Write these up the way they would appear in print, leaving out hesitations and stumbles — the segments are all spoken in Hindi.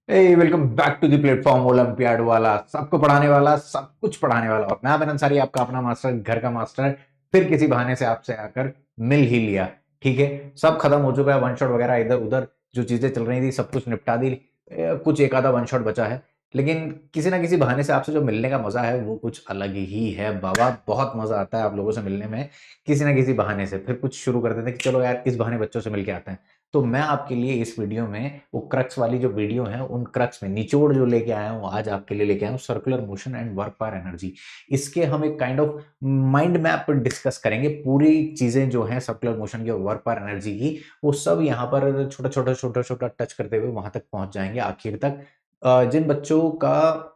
Welcome back to the platform olympiad वाला, सबको पढ़ाने वाला, सब कुछ पढ़ाने वाला। और मैं अमन अंसारी, आपका अपना मास्टर, घर का मास्टर, फिर किसी बहाने से आपसे आकर मिल ही लिया। ठीक है, सब खत्म हो चुका है, वन शॉट वगैरह इधर उधर जो चीजें चल रही थी सब कुछ निपटा दी। कुछ एक आधा वन शॉट बचा है, लेकिन किसी ना किसी बहाने से आपसे जो मिलने का मजा है वो कुछ अलग ही है बाबा। बहुत मजा आता है आप लोगों से मिलने में, किसी ना किसी बहाने से। फिर कुछ शुरू कर देते हैं कि चलो यार इस बहाने बच्चों से मिल के आते हैं। तो मैं आपके लिए इस वीडियो में वो क्रक्स वाली जो वीडियो है, उन क्रक्स में निचोड़ जो लेके आया हूं, आज आपके लिए लेके आया हूं circular motion and work power energy. इसके हम एक kind of mind map discuss करेंगे। पूरी चीजें जो है सर्कुलर मोशन की और वर्क पावर एनर्जी की, वो सब यहाँ पर छोटा छोटा छोटा छोटा टच करते हुए वहां तक पहुंच जाएंगे आखिर तक। जिन बच्चों का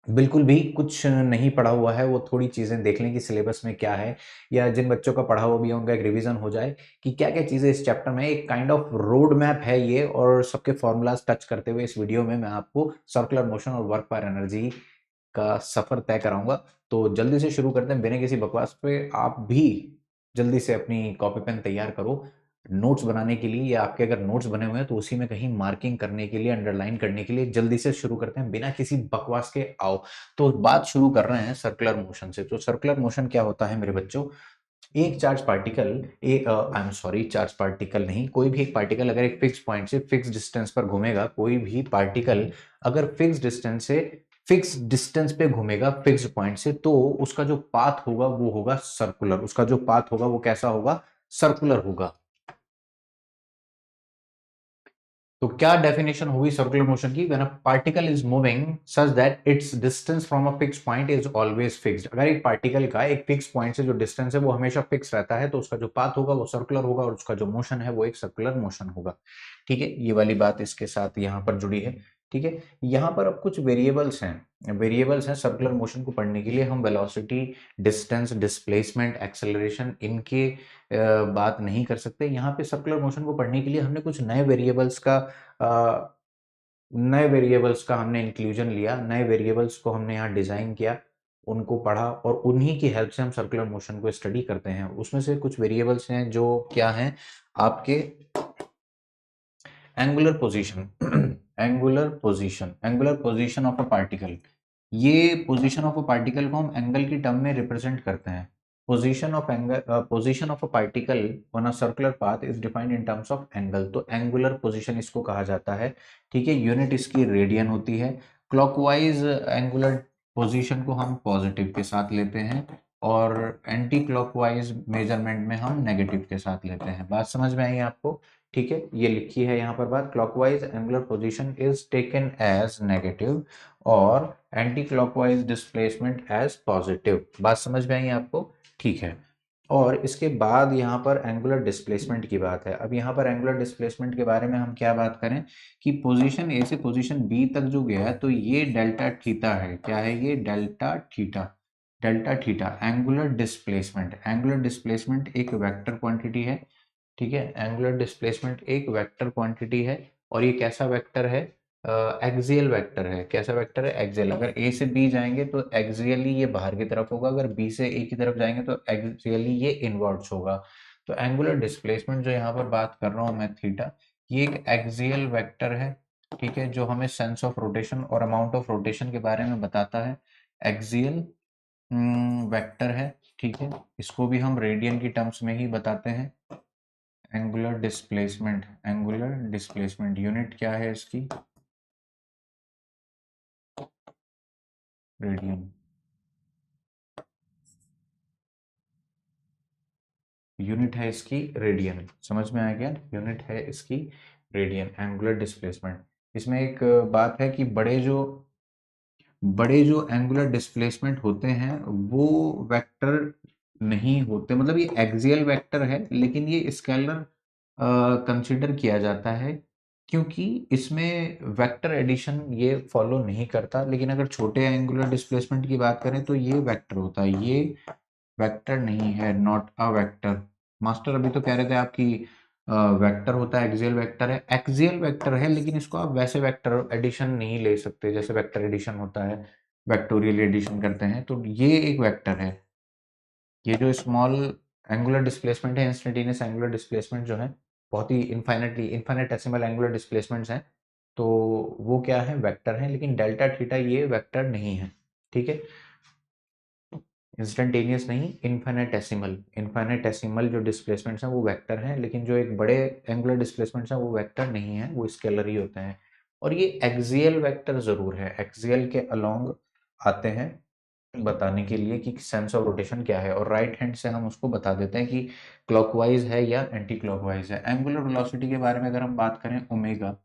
बिल्कुल भी कुछ नहीं पढ़ा हुआ है, वो थोड़ी चीज़ें देख लें कि सिलेबस में क्या है, या जिन बच्चों का पढ़ा हुआ भी है उनका एक रिवीजन हो जाए कि क्या-क्या चीज़ें इस चैप्टर में। एक काइंड ऑफ रोड मैप है ये, और सबके फॉर्मूलाज टच करते हुए इस वीडियो में मैं आपको सर्कुलर मोशन और वर्क पावर एनर्जी का सफ़र तय कराऊँगा। तो जल्दी से शुरू करते हैं बिना किसी बकवास पे। आप भी जल्दी से अपनी कॉपी पेन तैयार करो नोट्स बनाने के लिए, या आपके अगर नोट्स बने हुए हैं तो उसी में कहीं मार्किंग करने के लिए, अंडरलाइन करने के लिए। जल्दी से शुरू करते हैं बिना किसी बकवास के, आओ। तो बात शुरू कर रहे हैं सर्कुलर मोशन से। तो सर्कुलर मोशन क्या होता है मेरे बच्चों? एक चार्ज पार्टिकल, एक आई एम सॉरी, चार्ज पार्टिकल नहीं, कोई भी एक पार्टिकल अगर एक फिक्स पॉइंट से फिक्स डिस्टेंस पर घूमेगा, कोई भी पार्टिकल अगर फिक्स डिस्टेंस पे घूमेगा फिक्स पॉइंट से, तो उसका जो पाथ होगा वो होगा सर्कुलर। उसका जो पाथ होगा वो कैसा होगा? सर्कुलर होगा। तो क्या डेफिनेशन होगी सर्कुलर मोशन की? When a particle is moving such that it's distance from a fix point is always fixed. अगर एक पार्टिकल का एक फिक्स पॉइंट से जो डिस्टेंस है वो हमेशा फिक्स रहता है, तो उसका जो पाथ होगा वो सर्कुलर होगा, और उसका जो मोशन है वो एक सर्कुलर मोशन होगा। ठीक है, ये वाली बात इसके साथ यहाँ पर जुड़ी है। ठीक है, यहाँ पर अब कुछ वेरिएबल्स हैं सर्कुलर मोशन को पढ़ने के लिए। हम वेलोसिटी, डिस्टेंस, डिस्प्लेसमेंट, एक्सेलरेशन, इनके बात नहीं कर सकते। यहाँ पे सर्कुलर मोशन को पढ़ने के लिए हमने कुछ अ, नए वेरिएबल्स का हमने इंक्लूजन लिया, नए वेरिएबल्स को हमने यहाँ डिजाइन किया, उनको पढ़ा, और उन्हीं की हेल्प से हम सर्कुलर मोशन को स्टडी करते हैं। उसमें से कुछ वेरिएबल्स हैं जो क्या हैं आपके? Angular position angular position of a particle. ये पोजीशन ऑफ अ पार्टिकल को हम एंगल की टर्म में रिप्रेजेंट करते हैं। Position of a particle on a circular path is defined in terms of angle. तो एंगुलर पोजीशन इसको कहा जाता है। ठीक है, यूनिट इसकी रेडियन होती है। क्लॉकवाइज एंगुलर पोजीशन को हम पॉजिटिव के साथ लेते हैं, और एंटी क्लॉकवाइज मेजरमेंट में हम नेगेटिव के साथ लेते हैं। बात समझ में आई आपको? ठीक है, ये लिखी है यहाँ पर बात। Clockwise angular position is taken as negative, और anti clockwise displacement as positive. बात समझ में आई आपको? ठीक है। और इसके बाद यहाँ पर एंगुलर डिस्प्लेसमेंट की बात है। अब यहाँ पर एंगुलर डिस्प्लेसमेंट के बारे में हम क्या बात करें कि पोजीशन ए से पोजीशन बी तक जो गया है, तो ये डेल्टा थीटा है। क्या है ये? Delta theta. Delta theta angular displacement एक वेक्टर क्वांटिटी है। ठीक है, एंगुलर डिस्प्लेसमेंट एक वेक्टर क्वांटिटी है, और ये कैसा वेक्टर है? एक्सियल वेक्टर है। कैसा वेक्टर है? एक्सियल। अगर ए से बी जाएंगे तो एक्सियली ये बाहर की तरफ होगा, अगर बी से ए की तरफ जाएंगे तो एक्सियली ये इनवर्ड्स होगा। तो एंगुलर डिस्प्लेसमेंट जो यहाँ पर बात कर रहा हूँ मैं, थीटा, ये एक एक्सियल वेक्टर है। ठीक है, जो हमें सेंस ऑफ रोटेशन और अमाउंट ऑफ रोटेशन के बारे में बताता है। एक्सियल वेक्टर है। ठीक है, इसको भी हम रेडियन की टर्म्स में ही बताते हैं। एंगुलर डिस्प्लेसमेंट यूनिट क्या है इसकी? रेडियन। यूनिट है इसकी रेडियन। समझ में आ गया? यूनिट है इसकी रेडियन, एंगुलर डिस्प्लेसमेंट। इसमें एक बात है कि बड़े जो एंगुलर डिस्प्लेसमेंट होते हैं वो वेक्टर नहीं होते। मतलब ये एक्सियल वेक्टर है, लेकिन ये स्केलर कंसीडर किया जाता है, क्योंकि इसमें वेक्टर एडिशन ये फॉलो नहीं करता। लेकिन अगर छोटे एंगुलर डिस्प्लेसमेंट की बात करें तो ये वेक्टर होता है। ये वेक्टर नहीं है, नॉट अ वेक्टर। मास्टर अभी तो कह रहे थे आपकी वेक्टर होता है, एक्सियल वेक्टर है। एक्सियल वेक्टर है, लेकिन इसको आप वैसे वेक्टर एडिशन नहीं ले सकते जैसे वेक्टर एडिशन होता है, वेक्टोरियल एडिशन करते हैं। तो ये एक वेक्टर है। ये जो स्मॉल एंगुलर डिस्प्लेसमेंट है, इंस्टेंटेनियस एंगुलर डिस्प्लेसमेंट जो है, बहुत ही इनफाइनेटेसिमल एंगुलर डिस्प्लेसमेंट्स हैं। तो वो क्या है, वेक्टर है, लेकिन डेल्टा थीटा ये वेक्टर नहीं है, ठीक है। इंस्टेंटेनियस नहीं, इन्फिनेटेसिमल, इन्फिनेटेसिमल जो डिस्प्लेसमेंट्स हैं वो वेक्टर हैं, लेकिन जो एक बड़े एंगुलर डिस्प्लेसमेंट्स हैं वो वेक्टर नहीं है, वो स्केलर ही होते हैं। और ये एक्सियल वेक्टर जरूर है, एक्सियल के अलोंग आते हैं बताने के लिए कि सेंस ऑफ रोटेशन क्या है, और राइट हैंड से हम उसको बता देते हैं कि क्लॉकवाइज है या एंटी क्लॉकवाइज है। एंगुलर वेलोसिटी के बारे में अगर हम बात करें, ओमेगा,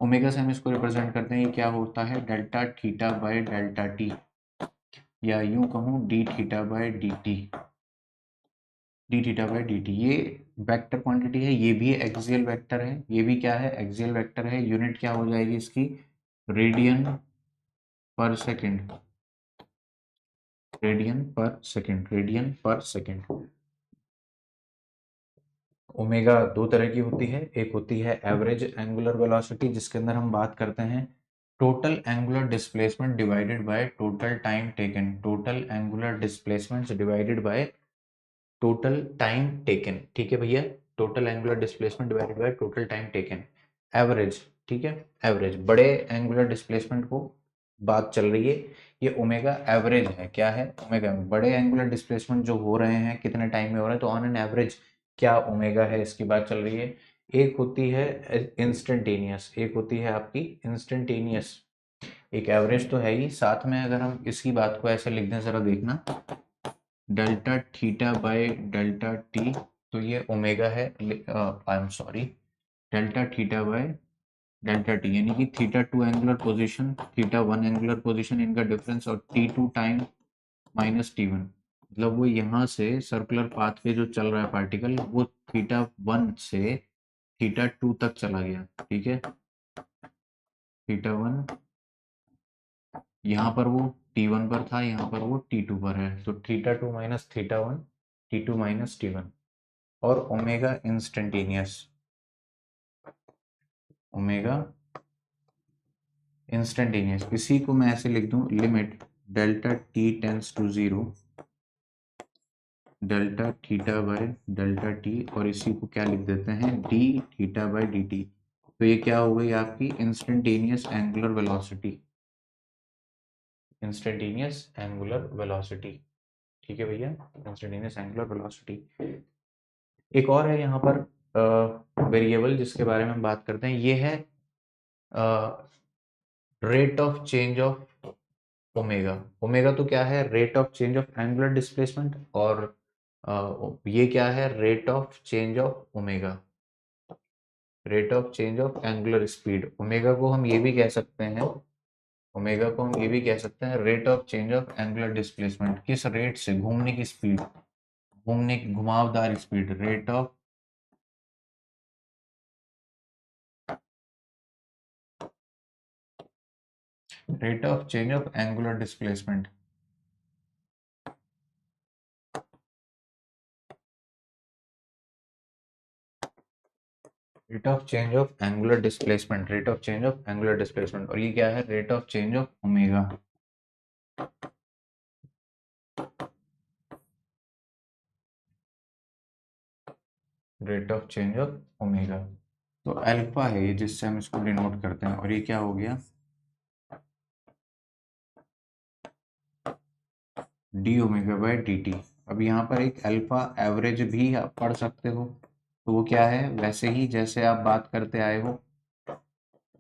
ओमेगा से हम इसको रिप्रेजेंट करते हैं, ये क्या होता है, delta theta by delta T, या यूं कहूं D theta by D T, D theta by D T. ये वेक्टर क्वांटिटी है, ये भी एक्सियल वेक्टर है, ये भी क्या है, एक्सियल वेक्टर है। यूनिट क्या हो जाएगी इसकी, रेडियन पर सेकेंड, रेडियन पर सेकेंड, रेडियन पर सेकेंड। ओमेगा दो तरह की होती है, एक होती है एवरेज एंगुलर वेलोसिटी, जिसके अंदर हम बात करते हैं total angular displacement divided by total time taken, total angular displacement divided by total time taken, ठीक है भैया, total angular displacement divided by total time taken, average, ठीक है, एवरेज बड़े एंगुलर डिस्प्लेसमेंट को बात चल रही है, ये ओमेगा एवरेज है, क्या है, ओमेगा बड़े एंगुलर डिस्प्लेसमेंट जो हो रहे हैं कितने टाइम में हो रहे हैं, तो ऑन एन एवरेज क्या ओमेगा है, इसकी बात चल रही है। एक होती है इंस्टेंटेनियस, एक होती है आपकी इंस्टेंटेनियस, एक एवरेज तो है ही, साथ में अगर हम इसकी बात को ऐसे लिख दें, जरा देखना, delta theta by delta T, तो ये ओमेगा है, I am sorry, delta theta by delta t, यानी कि theta two angular position, theta one angular position, इनका डिफरेंस, और t two time minus t one, मतलब वो यहाँ से सर्कुलर पाथ पे जो चल रहा है पार्टिकल, वो थीटा वन से थीटा टू तक चला गया, ठीक है, थीटा वन यहाँ पर वो T1 पर था, यहाँ पर वो T2 पर है, तो theta two minus theta one, T2 minus T1। और ओमेगा इंस्टेंटेनियस, ओमेगा इंस्टेंटेनियस, इसी को मैं ऐसे लिख दूं, limit delta T tends to zero, delta theta by delta t, और इसी को क्या लिख देते हैं, d theta by D t. तो ये क्या हो गई आपकी instantaneous angular velocity, instantaneous angular velocity, ठीक है भैया, इंस्टेंटेनियस एंगुलर वेलोसिटी। एक और है यहाँ पर वेरिएबल जिसके बारे में हम बात करते हैं, ये है rate of change of omega. Omega तो क्या है, rate of change of angular displacement, और ये क्या है, rate of change of omega, rate of change of angular speed. Omega को हम ये भी कह सकते हैं, ओमेगा को हम ये भी कह सकते हैं rate of change of angular displacement, किस रेट से, घूमने की स्पीड, घूमने की घुमावदार speed, rate of change of angular displacement. Rate of change of angular displacement, rate of change of angular displacement, और ये क्या है, rate of change of omega, rate of change of omega. तो अल्फा है ये, जिससे हम इसको डिनोट करते हैं, और ये क्या हो गया, D omega by D t. अब यहाँ पर एक अल्फा एवरेज भी आप पढ़ सकते हो, तो वो क्या है, वैसे ही जैसे आप बात करते आए हो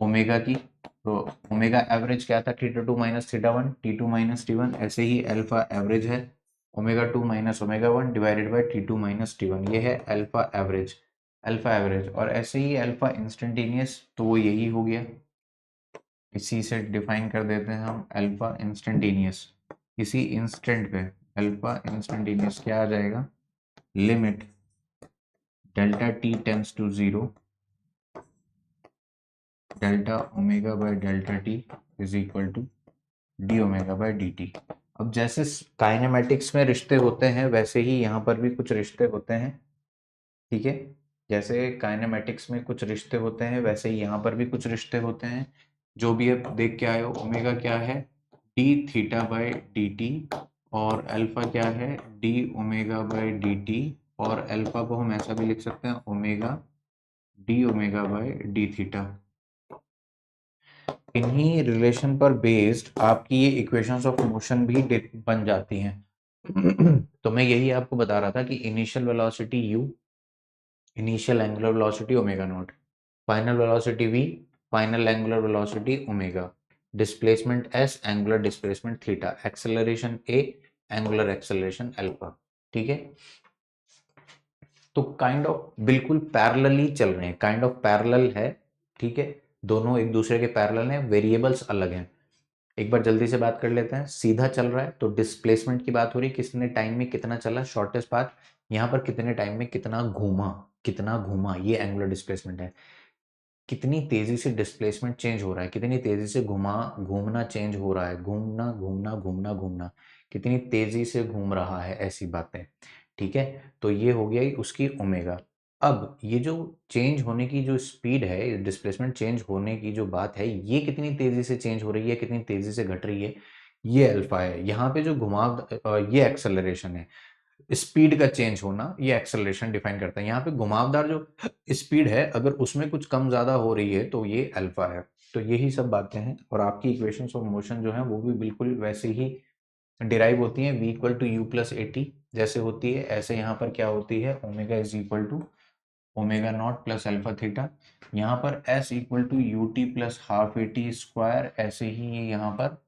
ओमेगा की, तो ओमेगा एवरेज क्या था, theta two minus theta one, t two minus t one, ऐसे ही अल्फा एवरेज है omega two minus omega one divided by t two minus t one, ये है अल्फा एवरेज, अल्फा एवरेज। और ऐसे ही अल्फा इंस्टेंटेनियस, तो वो यही हो गया, इसी से डिफाइन कर देते हैं हम अल्फा इंस्टेंटेनियस, इसी इंस्टेंट पे अल्फा इंस्टेंटेनियस क्या आ जाएगा, limit delta T tends to zero, delta omega by delta t is equal to d omega by D t. अब जैसे काइनेमेटिक्स में रिश्ते होते हैं, वैसे ही यहाँ पर भी कुछ रिश्ते होते हैं, ठीक है, जैसे काइनेमेटिक्स में कुछ रिश्ते होते हैं, वैसे ही यहाँ पर भी कुछ रिश्ते होते हैं। जो भी आप देख के आए हो, ओमेगा क्या है, D theta by D t, और अल्फा क्या है, D omega by D t, और अल्फा को हम ऐसा भी लिख सकते हैं, omega D omega by D theta, इन्हीं रिलेशन पर बेस्ड आपकी ये इक्वेशंस ऑफ मोशन भी बन जाती हैं। तो मैं यही आपको बता रहा था कि initial velocity u, initial angular velocity omega naught, final velocity v, final angular velocity omega, displacement s, angular displacement theta, acceleration a, angular acceleration alpha. ठीक है, तो काइंड ऑफ बिल्कुल पैरेलली चल रहे हैं, काइंड ऑफ पैरेलल है। ठीक है, दोनों एक दूसरे के पैरेलल हैं, वेरिएबल्स अलग हैं। एक बार जल्दी से बात कर लेते हैं। सीधा चल रहा है तो डिस्प्लेसमेंट की बात हो रही है, कितने टाइम में कितना चला, शॉर्टेस्ट पाथ। यहाँ पर कितने टाइम में कितना घूमा, कितना घूमा, ये एंगुलर डिस्प्लेसमेंट है। कितनी तेजी से डिस्प्लेसमेंट चेंज हो रहा है, कितनी तेजी से घूमना चेंज हो रहा है, घूमना घूमना घूमना घूमना, कितनी तेजी से घूम रहा है, ऐसी बातें। ठीक है, तो ये हो गया ही उसकी ओमेगा। अब ये जो चेंज होने की जो स्पीड है, डिस्प्लेसमेंट चेंज होने की जो बात है, ये कितनी तेजी से चेंज हो रही है, कितनी तेजी से घट रही है, ये अल्फा है। यहाँ पे जो घुमाव, ये एक्सेलरेशन है। स्पीड का चेंज होना ये एक्सेलरेशन डिफाइन करता है। यहाँ पे घुमावदार जो स्पीड है, अगर उसमें कुछ कम ज्यादा हो रही है तो ये अल्फा है। तो यही सब बातें हैं, और आपकी इक्वेशंस ऑफ मोशन जो है वो भी बिल्कुल वैसे ही डिराइव होती है। v equal to u plus A t जैसे होती है, ऐसे यहाँ पर क्या होती है, omega is equal to omega naught plus alpha theta. यहाँ पर s equal to u t plus half a t square, ऐसे ही यहाँ पर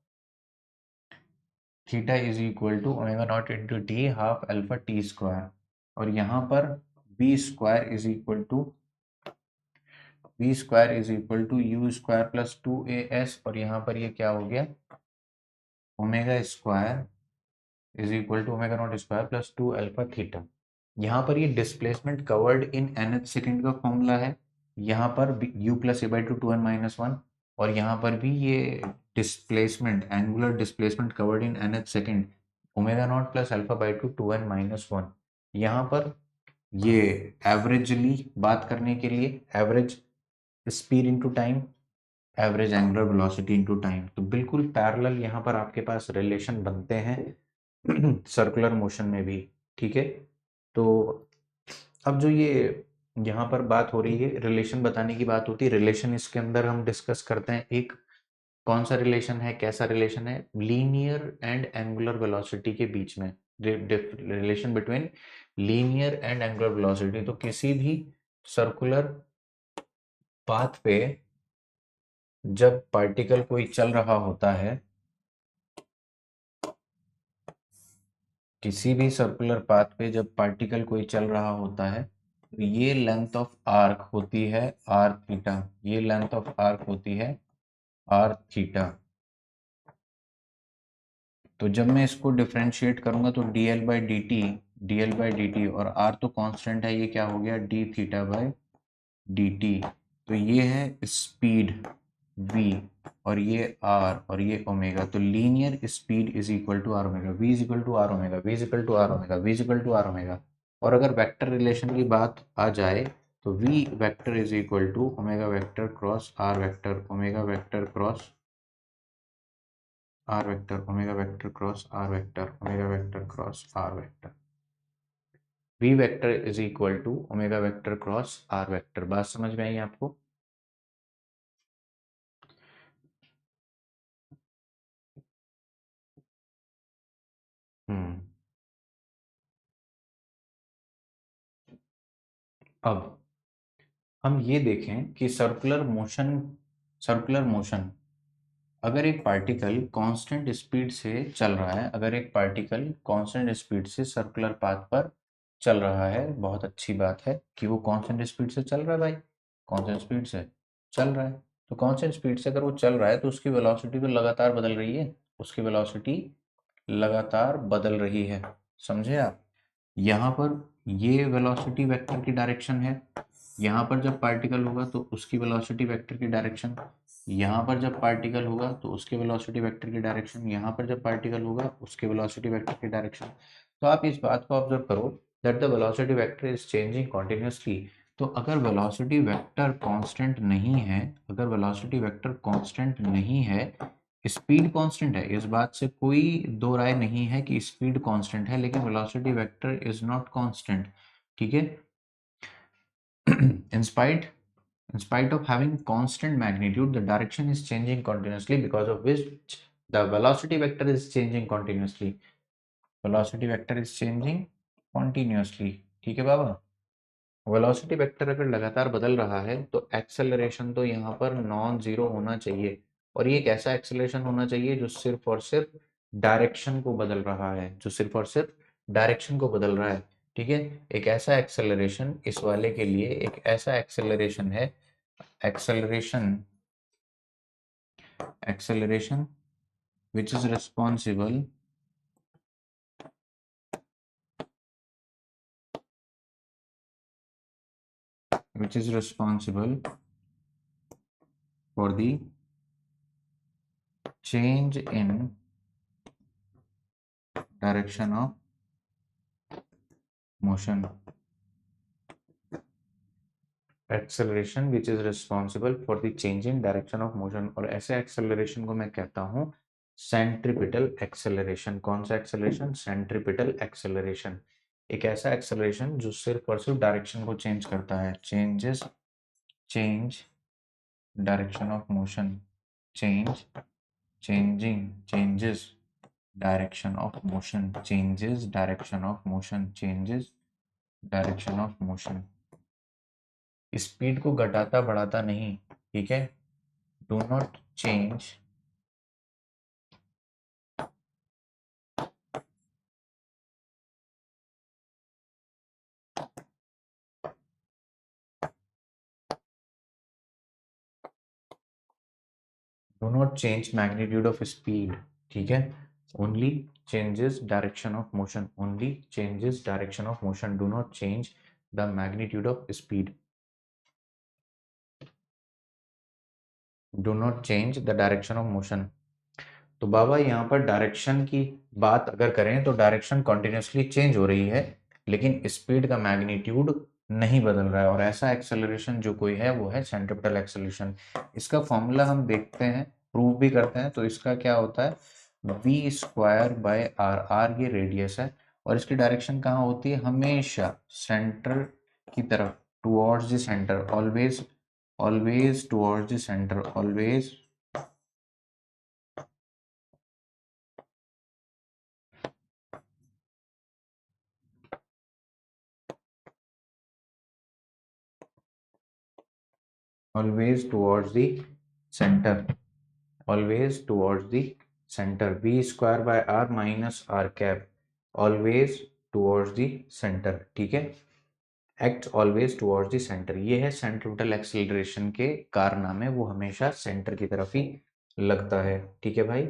theta is equal to omega naught into t half alpha t square. और यहाँ पर v square is equal to u square plus two a S, और यहाँ पर ये क्या हो गया, omega square is equal to omega naught square plus two alpha theta. यहाँ पर ये displacement covered in nth second का फॉर्मूला है। यहाँ पर u plus a by two n minus one, और यहाँ पर भी ये displacement, angular displacement covered in nth second, omega naught plus alpha by two n minus one. यहाँ पर ये एवरेजली बात करने के लिए, average speed into time, average angular velocity into time, तो बिल्कुल पैरेलल यहाँ पर आपके पास रिलेशन बनते हैं सर्कुलर मोशन में भी। ठीक है, तो अब जो ये यहाँ पर बात हो रही है, रिलेशन बताने की बात होती है, रिलेशन इसके अंदर हम डिस्कस करते हैं। एक कौन सा रिलेशन है, कैसा रिलेशन है, लीनियर एंड एंगुलर वेलोसिटी के बीच में, relation between linear and angular velocity. तो किसी भी सर्कुलर पाथ पे जब पार्टिकल कोई चल रहा होता है, किसी भी सर्कुलर पाथ पे जब पार्टिकल कोई चल रहा होता है, तो ये लेंथ ऑफ आर्क होती है आर थीटा, ये लेंथ ऑफ आर्क होती है आर थीटा। तो जब मैं इसको डिफ्रेंशिएट करूंगा तो D L by D t, और आर तो कांस्टेंट है, ये क्या हो गया, D theta by D t. तो ये है स्पीड v, और ये r, और ये ओमेगा। तो linear speed is equal to r omega, v is equal to r omega, v is equal to r omega, v is equal to r omega. और अगर वेक्टर रिलेशन की बात आ जाए तो v vector is equal to omega vector cross r vector, omega vector cross r vector, omega vector cross r vector, omega vector cross r vector. v vector is equal to omega vector cross r vector. बात समझ में आई आपको? हम्म। अब हम ये देखें कि सर्कुलर मोशन अगर एक पार्टिकल कांस्टेंट स्पीड से चल रहा है, अगर एक पार्टिकल कांस्टेंट स्पीड से सर्कुलर पाथ पर चल रहा है, बहुत अच्छी बात है कि वो कांस्टेंट स्पीड से चल रहा है भाई, कांस्टेंट स्पीड से चल रहा है। तो कांस्टेंट स्पीड से अगर वो चल रहा है तो उसकी वेलोसिटी तो लगातार बदल रही है, उसकी वेलोसिटी लगातार बदल रही है। समझे आप? यहाँ पर ये वेलोसिटी वेक्टर की डायरेक्शन है, यहाँ पर जब पार्टिकल होगा तो उसकी वेलोसिटी वेक्टर की डायरेक्शन, यहाँ पर जब पार्टिकल होगा तो उसके वेलोसिटी वेक्टर की डायरेक्शन, यहाँ पर जब पार्टिकल होगा उसके वेलोसिटी वेक्टर की डायरेक्शन। तो आप इस बात को ऑब्जर्व करो that the velocity vector is changing continuously. तो अगर वेलोसिटी वेक्टर कांस्टेंट नहीं है, अगर वेलोसिटी वेक्टर कांस्टेंट नहीं है, स्पीड कांस्टेंट है, इस बात से कोई दो राय नहीं है कि स्पीड कांस्टेंट है, लेकिन velocity vector is not constant. ठीक है, in spite In spite of having constant magnitude, the direction is changing continuously, because of which the velocity vector is changing continuously. Velocity vector is changing continuously. ठीक है बाबा, वेलोसिटी वेक्टर अगर लगातार बदल रहा है तो एक्सेलरेशन तो यहाँ पर नॉन जीरो होना चाहिए, और ये एक ऐसा एक्सेलरेशन होना चाहिए जो सिर्फ और सिर्फ डायरेक्शन को बदल रहा है, जो सिर्फ और सिर्फ डायरेक्शन को बदल रहा है। ठीक है, एक ऐसा एक्सेलरेशन इस वाले के लिए एक ऐसा एक्सेलरेशन है, acceleration acceleration which is responsible for the change in direction of motion, acceleration which is responsible for the change in direction of motion, और ऐसे एक्सेलरेशन को मैं कहता हूं सेंट्रीपिटल एक्सेलरेशन। कौन सा एक्सेलरेशन? Centripetal acceleration. एक ऐसा एक्सेलरेशन जो सिर्फ और सिर्फ डायरेक्शन को चेंज करता है, change direction of motion, changes direction of motion, changes direction of motion, changes direction of motion. Speed को घटाता बढ़ाता नहीं, ठीक है। Do not change magnitude of speed, ठीक है। Only changes direction of motion, only changes direction of motion, do not change the magnitude of speed, do not change the direction of motion. तो बाबा यहाँ पर डायरेक्शन की बात अगर करें तो डायरेक्शन कॉन्टिन्यूसली चेंज हो रही है, लेकिन स्पीड का मैग्नीट्यूड नहीं बदल रहा है, और ऐसा एक्सेलरेशन जो कोई है वो है सेंट्रीपिटल एक्सेलरेशन। इसका फॉर्मूला हम देखते हैं, प्रूव भी करते हैं। तो इसका क्या होता है, v square by r, r ये रेडियस है, और इसकी डायरेक्शन कहाँ होती है, हमेशा सेंटर की तरफ, towards the centre, always always towards the centre, always always towards the center, always towards the center, v square by r minus r cap, always towards the center, ठीक है। Act always towards the centre, ये है सेंट्रीपिटल एक्सेलरेशन के कारनामे, वो हमेशा सेंटर की तरफ ही लगता है, ठीक है भाई।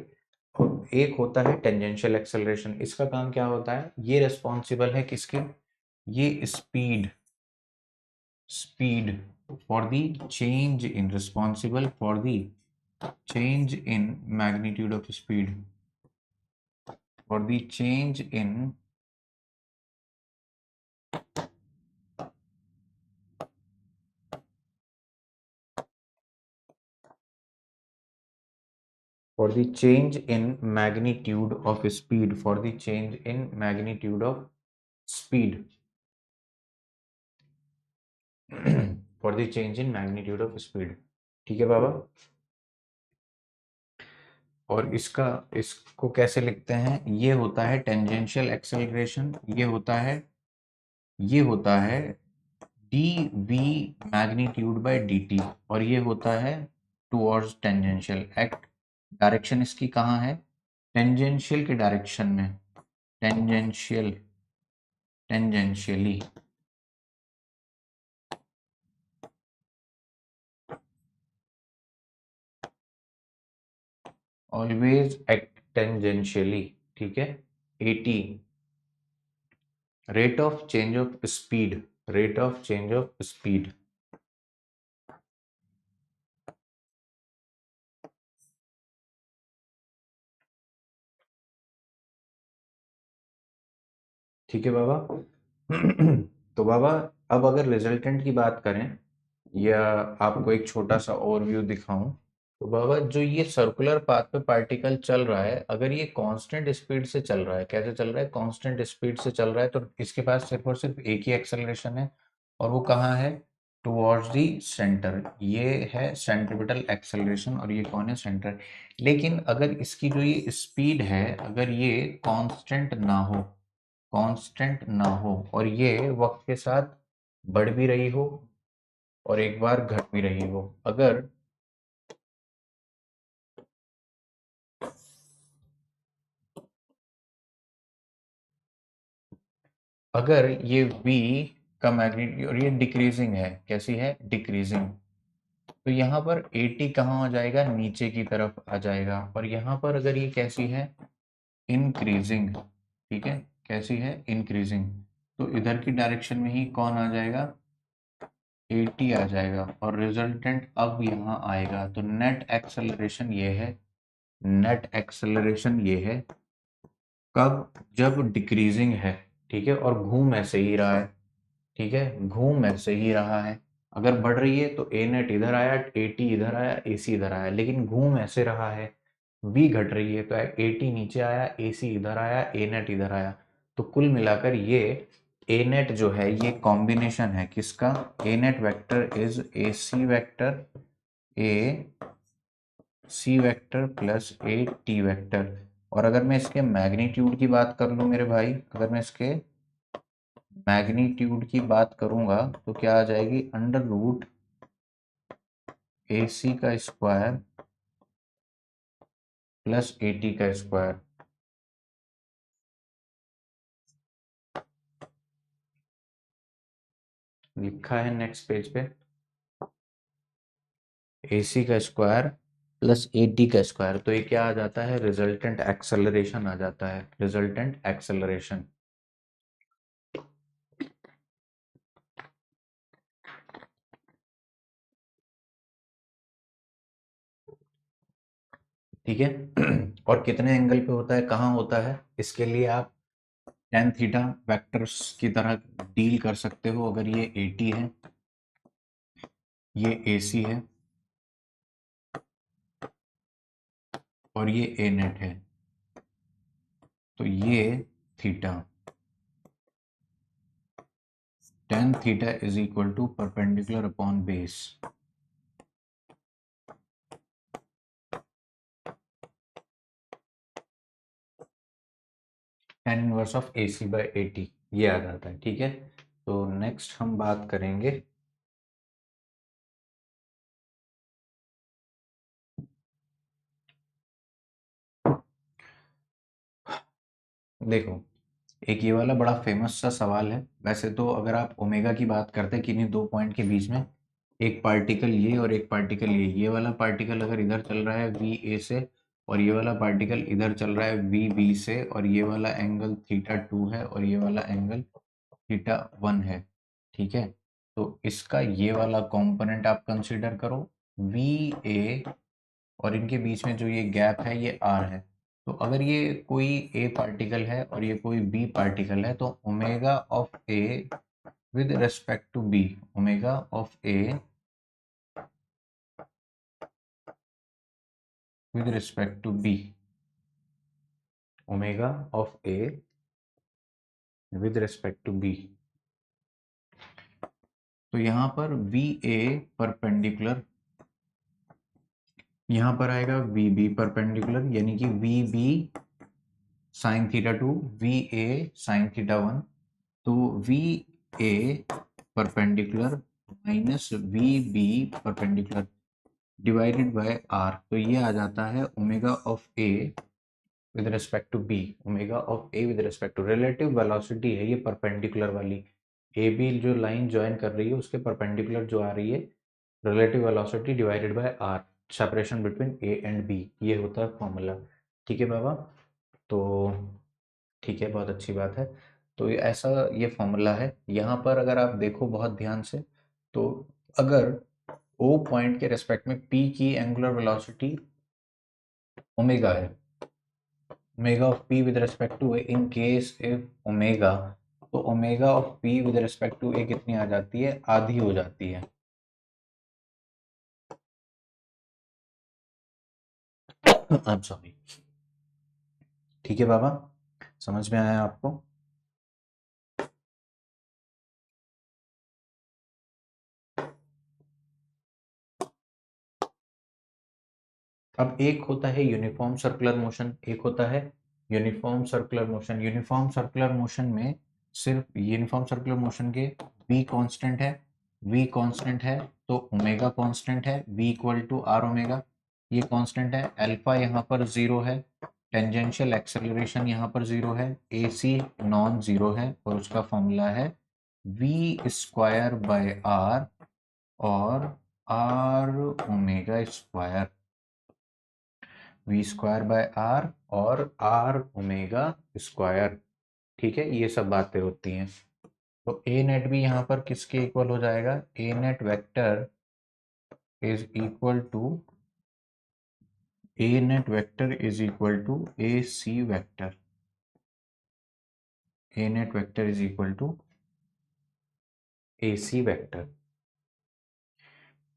और एक होता है टेंजेंशियल एक्सेलरेशन, इसका काम क्या होता है, ये रिस्पॉन्सिबल है किसके, ये speed for the change in, responsible for the change in magnitude of speed, for the change in for the change in magnitude of speed, for the change in magnitude of speed, for the change in magnitude of speed, ठीक है बाबा। और इसको कैसे लिखते हैं, ये होता है टेंजेंशियल एक्सेलरेशन, ये होता है d v magnitude by D t, और ये होता है टुवर्ड्स टेंजेंशियल एक्ट। डायरेक्शन इसकी कहाँ है, टेंजेंशियल के डायरेक्शन में, टेंजेंशियली, ऑलवेज एक्ट टेंजेंशियली, ठीक है। 80 rate of change of speed, rate of change of speed, ठीक है बाबा। तो बाबा अब अगर रिजल्टेंट की बात करें, या आपको एक छोटा सा ओवरव्यू दिखाऊं, तो बाबा जो ये सर्कुलर पाथ पे पार्टिकल चल रहा है, अगर ये कांस्टेंट स्पीड से चल रहा है, कैसे चल रहा है, कांस्टेंट स्पीड से चल रहा है, तो इसके पास सिर्फ और सिर्फ एक ही एक्सेलरेशन है, और वो कहाँ है, टुवर्ड्स दी सेंटर, ये है सेंट्रिपिटल एक्सेलरेशन और ये कौन है, सेंटर। लेकिन अगर इसकी जो ये स्पीड है, अगर ये कांस्टेंट ना हो, कांस्टेंट ना हो और ये वक्त के साथ बढ़ भी रही हो और एक बार घट भी रही हो, अगर अगर ये v का मैग्नीट्यूड और ये डिक्रीजिंग है, कैसी है, डिक्रीजिंग, तो यहाँ पर 80 कहाँ आ जाएगा, नीचे की तरफ आ जाएगा। और यहाँ पर अगर ये कैसी है, इंक्रीजिंग, ठीक है, कैसी है, इंक्रीजिंग, तो इधर की डायरेक्शन में ही कौन आ जाएगा, 80 आ जाएगा और रिजल्टेंट अब यहाँ आएगा। तो नेट एक्सेलरेशन ये है, नेट एक्सेलरेशन ये है, कब, जब डिक्रीजिंग है, ठीक है, और घूम ऐसे ही रहा है, ठीक है, घूम ऐसे ही रहा है। अगर बढ़ रही है तो ए नेट इधर आया, ए टी इधर आया, ए सी इधर आया, लेकिन घूम ऐसे रहा है। वी घट रही है तो ए टी नीचे आया, ए सी इधर आया, ए नेट इधर आया। तो कुल मिलाकर ये ए नेट जो है ये कॉम्बिनेशन है किसका, A net vector is A C vector, A C vector plus A T vector. और अगर मैं इसके मैग्नीट्यूड की बात कर लूं मेरे भाई, अगर मैं इसके मैग्नीट्यूड की बात करूंगा तो क्या आ जाएगी, अंडर रूट ए सी का स्क्वायर प्लस ए टी का स्क्वायर। लिखा है नेक्स्ट पेज पे, ए सी का स्क्वायर प्लस ए टी का स्क्वायर, तो ये क्या आ जाता है, रिजल्टेंट एक्सेलरेशन आ जाता है, रिजल्टेंट एक्सेलरेशन। ठीक है। और कितने एंगल पे होता है, कहाँ होता है, इसके लिए आप टेन थीटा वेक्टर्स की तरह डील कर सकते हो। अगर ये ए टी है, ये ए सी है और ये ए नेट है, तो ये theta, tan theta is equal to perpendicular upon base, tan inverse of a c by a t, ये आ जाता है। ठीक है, तो नेक्स्ट हम बात करेंगे, देखो एक ये वाला बड़ा फेमस सा सवाल है। वैसे तो अगर आप ओमेगा की बात करते हैं, किन्हीं दो पॉइंट के बीच में एक पार्टिकल ये और एक पार्टिकल ये वाला पार्टिकल अगर इधर चल रहा है वी ए से और ये वाला पार्टिकल इधर चल रहा है वी बी से, और ये वाला एंगल थीटा टू है और ये वाला एंगल थीटा वन है, ठीक है, तो इसका ये वाला कंपोनेंट आप कंसीडर करो वी ए, और इनके बीच में जो ये गैप है ये आर है। तो अगर ये कोई ए पार्टिकल है और ये कोई बी पार्टिकल है, तो omega of A with respect to B, omega of A with respect to B, omega of A with respect to b, तो यहाँ पर वी ए परपेंडिकुलर, यहाँ पर आएगा वी बी परपेंडिकुलर, यानी कि V B sine theta two, V A sine theta one, तो V A perpendicular minus V B perpendicular divided by R, तो ये आ जाता है omega of A with respect to B, omega of A with respect to relative velocity है ये परपेंडिकुलर वाली, ए बी जो लाइन ज्वाइन कर रही है उसके परपेंडिकुलर जो आ रही है relative velocity divided by R, separation between A and B, ये होता है फॉर्मूला। ठीक है बाबा, तो ठीक है, बहुत अच्छी बात है। तो ये ऐसा ये फॉर्मूला है। यहाँ पर अगर आप देखो बहुत ध्यान से, तो अगर ओ पॉइंट के रेस्पेक्ट में पी की एंगुलर वेलोसिटी ओमेगा है, omega of P with respect to A, in case if omega, तो omega of P with respect to A कितनी आ जाती है, आधी हो जाती है। I am sorry. ठीक है बाबा, समझ में आया आपको। अब एक होता है यूनिफॉर्म सर्कुलर मोशन, एक होता है uniform circular motion. Uniform circular motion में सिर्फ यूनिफॉर्म सर्कुलर मोशन के v कांस्टेंट है, v कांस्टेंट है तो ओमेगा कांस्टेंट है, v equal to r omega, ये कांस्टेंट है। अल्फा यहाँ पर जीरो है, टेंजेंशियल एक्सेलरेशन यहाँ पर जीरो है, ए सी नॉन जीरो है और उसका फॉर्मूला है v स्क्वायर बाय आर और r omega square, v square by r और आर ओमेगा स्क्वायर। ठीक है, ये सब बातें होती हैं। तो ए नेट भी यहाँ पर किसके इक्वल हो जाएगा, A net vector is equal to, A net vector is equal to A C vector, A net vector is equal to A C vector.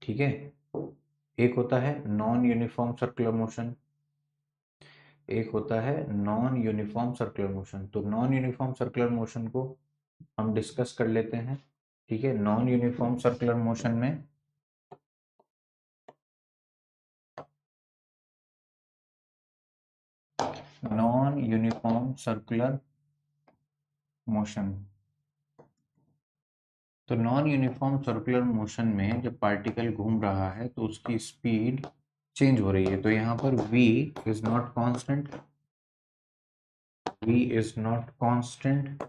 ठीक है, एक होता है नॉन यूनिफॉर्म सर्कुलर मोशन, एक होता है नॉन यूनिफॉर्म सर्कुलर मोशन। तो नॉन यूनिफॉर्म सर्कुलर मोशन को हम डिस्कस कर लेते हैं। ठीक है, नॉन यूनिफॉर्म सर्कुलर मोशन में नॉन यूनिफॉर्म सर्कुलर मोशन, तो नॉन यूनिफॉर्म सर्कुलर मोशन में जब पार्टिकल घूम रहा है तो उसकी स्पीड चेंज हो रही है। तो यहाँ पर v is not constant, v is not constant,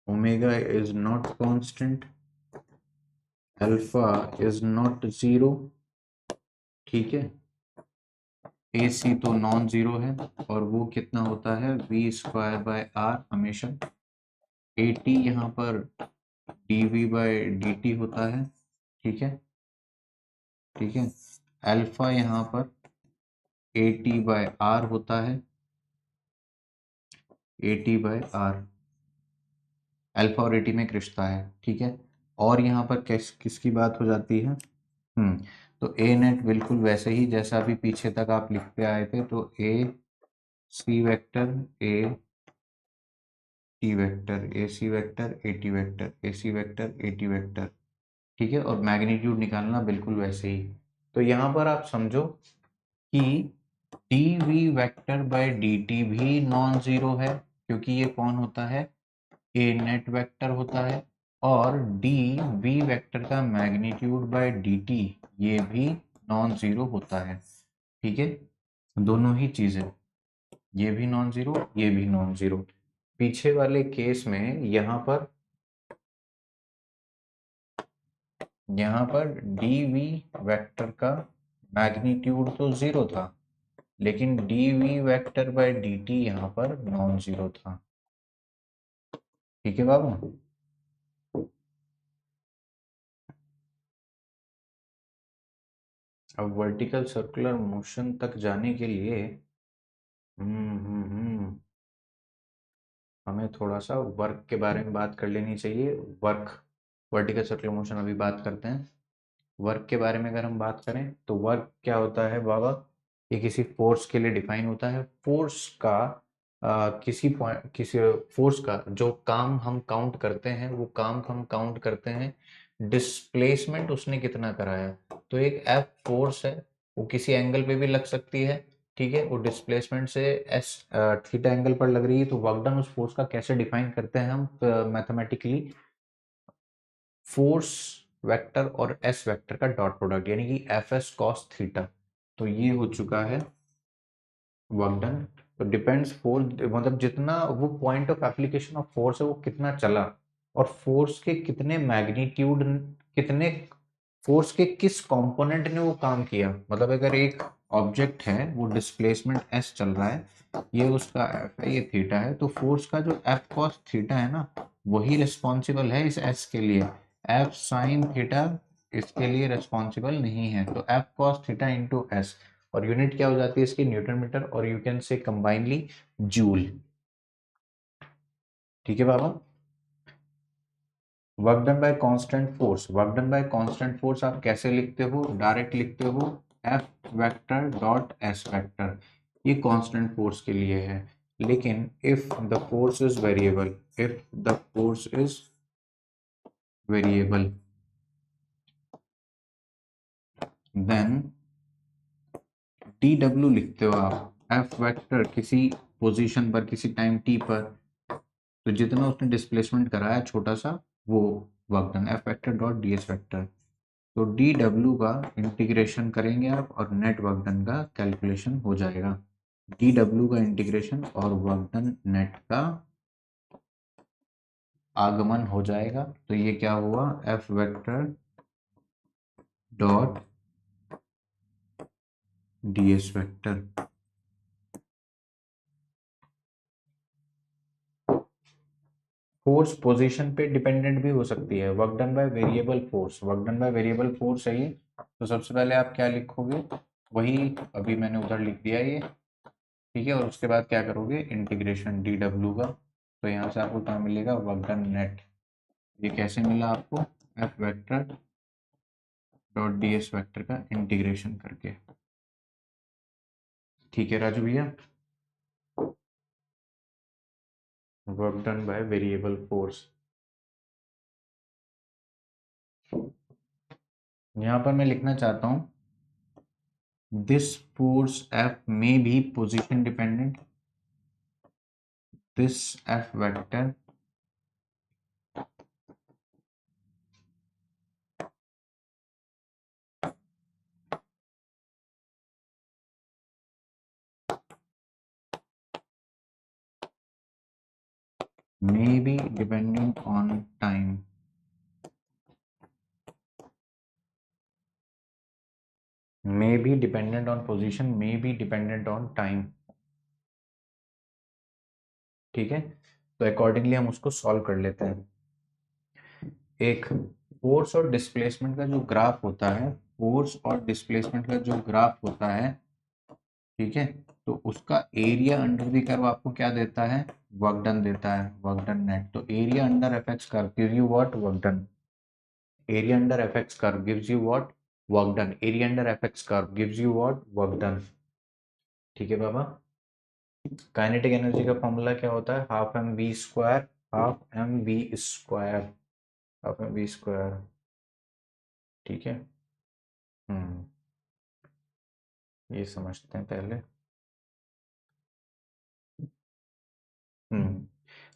omega is not constant, alpha is not zero. ठीक है, ए सी तो नॉन जीरो है और वो कितना होता है वी स्क्वायर बाय आर हमेशा, ए टी यहाँ पर d v by D t होता है। ठीक है, ठीक है, अल्फा यहाँ पर ए टी बाय आर होता है, a t by r, alpha और ए टी में एक रिश्ता है। ठीक है, और यहाँ पर किसकी बात हो जाती है, तो ए नेट बिल्कुल वैसे ही जैसा अभी पीछे तक आप लिखते आए थे, तो A C vector, A T vector, A C vector, A T vector, A C vector, A T vector. ठीक है, और मैग्नीट्यूड निकालना बिल्कुल वैसे ही। तो यहाँ पर आप समझो कि d v vector by D t भी नॉन जीरो है, क्योंकि ये कौन होता है, ए नेट वेक्टर होता है, और डी वी वेक्टर का मैग्नीट्यूड बाय डी टी ये भी नॉन जीरो होता है। ठीक है, दोनों ही चीजें, ये भी नॉन जीरो, ये भी नॉन जीरो। पीछे वाले केस में यहाँ पर डी वी वेक्टर का मैग्नीट्यूड तो जीरो था, लेकिन d v vector by D t यहाँ पर नॉन जीरो था। ठीक है बाबू, अब वर्टिकल सर्कुलर मोशन तक जाने के लिए हमें थोड़ा सा वर्क के बारे में बात कर लेनी चाहिए। वर्क, वर्टिकल सर्कुलर मोशन अभी बात करते हैं। वर्क के बारे में अगर हम बात करें तो वर्क क्या होता है बाबा, ये किसी फोर्स के लिए डिफाइन होता है। फोर्स का किसी पॉइंट, किसी फोर्स का जो काम हम काउंट करते हैं, वो काम हम काउंट करते हैं डिस्प्लेसमेंट उसने कितना कराया। तो एक एफ फोर्स है, वो किसी एंगल पे भी लग सकती है। ठीक है, वो डिस्प्लेसमेंट से एस थीटा एंगल पर लग रही है। तो वर्क डन उस फोर्स का कैसे डिफाइन करते हैं हम मैथमेटिकली, फोर्स वेक्टर और एस वेक्टर का डॉट प्रोडक्ट, यानी कि एफ एस कॉस थीटा। तो ये हो चुका है वर्क डन। तो डिपेंड्स फोर्स, मतलब जितना वो point of application of force है वो कितना चला, और फोर्स के कितने मैग्नीट्यूड, कितने फोर्स के किस कंपोनेंट ने वो काम किया। मतलब अगर एक ऑब्जेक्ट है, वो डिस्प्लेसमेंट एस चल रहा है, ये उसका एफ है, ये थीटा है, तो फोर्स का जो एफ कॉस थीटा है ना, वही रिस्पॉन्सिबल है इस एस के लिए। एफ साइन थीटा इसके लिए रिस्पॉन्सिबल नहीं है। तो F cos theta into S, और यूनिट क्या हो जाती है इसकी, न्यूटन मीटर, और you can say combinedly joule. ठीक है बाबा, work done by constant force, work done by constant force आप कैसे लिखते हो, डायरेक्ट लिखते हो F vector dot S vector, ये कांस्टेंट फोर्स के लिए है। लेकिन if the force is variable, if the force is variable, then D W लिखते हो आप, एफ वेक्टर किसी पोजीशन पर किसी टाइम टी पर, तो जितना उसने डिस्प्लेसमेंट कराया छोटा सा वो work done, F vector dot d s vector. तो डी डब्ल्यू का इंटीग्रेशन करेंगे आप और नेट वर्क डन का कैलकुलेशन हो जाएगा। डी डब्ल्यू का इंटीग्रेशन और वर्क डन नेट का आगमन हो जाएगा। तो ये क्या हुआ, F vector dot d s vector. Force position पे डिपेंडेंट भी हो सकती है, work done by variable force, work done by variable force है ये। तो सबसे पहले आप क्या लिखोगे, वही अभी मैंने उधर लिख दिया ये, ठीक है। और उसके बाद क्या करोगे, इंटीग्रेशन डी डब्ल्यू का, तो यहाँ से आपको क्या मिलेगा, वर्क डन नेट। ये कैसे मिला आपको, f vector dot d s vector का इंटीग्रेशन करके। ठीक है राजू भैया, work done by variable force. यहाँ पर मैं लिखना चाहता हूँ, दिस फोर्स एफ में be position dependent, this f vector may be dependent on time, may be dependent on position, may be dependent on time। ठीक है, तो अकॉर्डिंगली हम उसको सॉल्व कर लेते हैं। एक फोर्स और डिस्प्लेसमेंट का जो ग्राफ होता है, फोर्स और डिस्प्लेसमेंट का जो ग्राफ होता है, ठीक है, तो उसका एरिया अंडर द कर्व आपको क्या देता है, वर्क डन देता है, वर्क डन नेट। तो area under F x curve gives you what, work done. Area under fx curve gives you what, work done। Area under fx curve gives you what, work done। ठीक है बाबा। काइनेटिक एनर्जी का फॉर्मूला क्या होता है, half m v square, half m v square, half m v square. ठीक है, हम्म, ये समझते हैं पहले।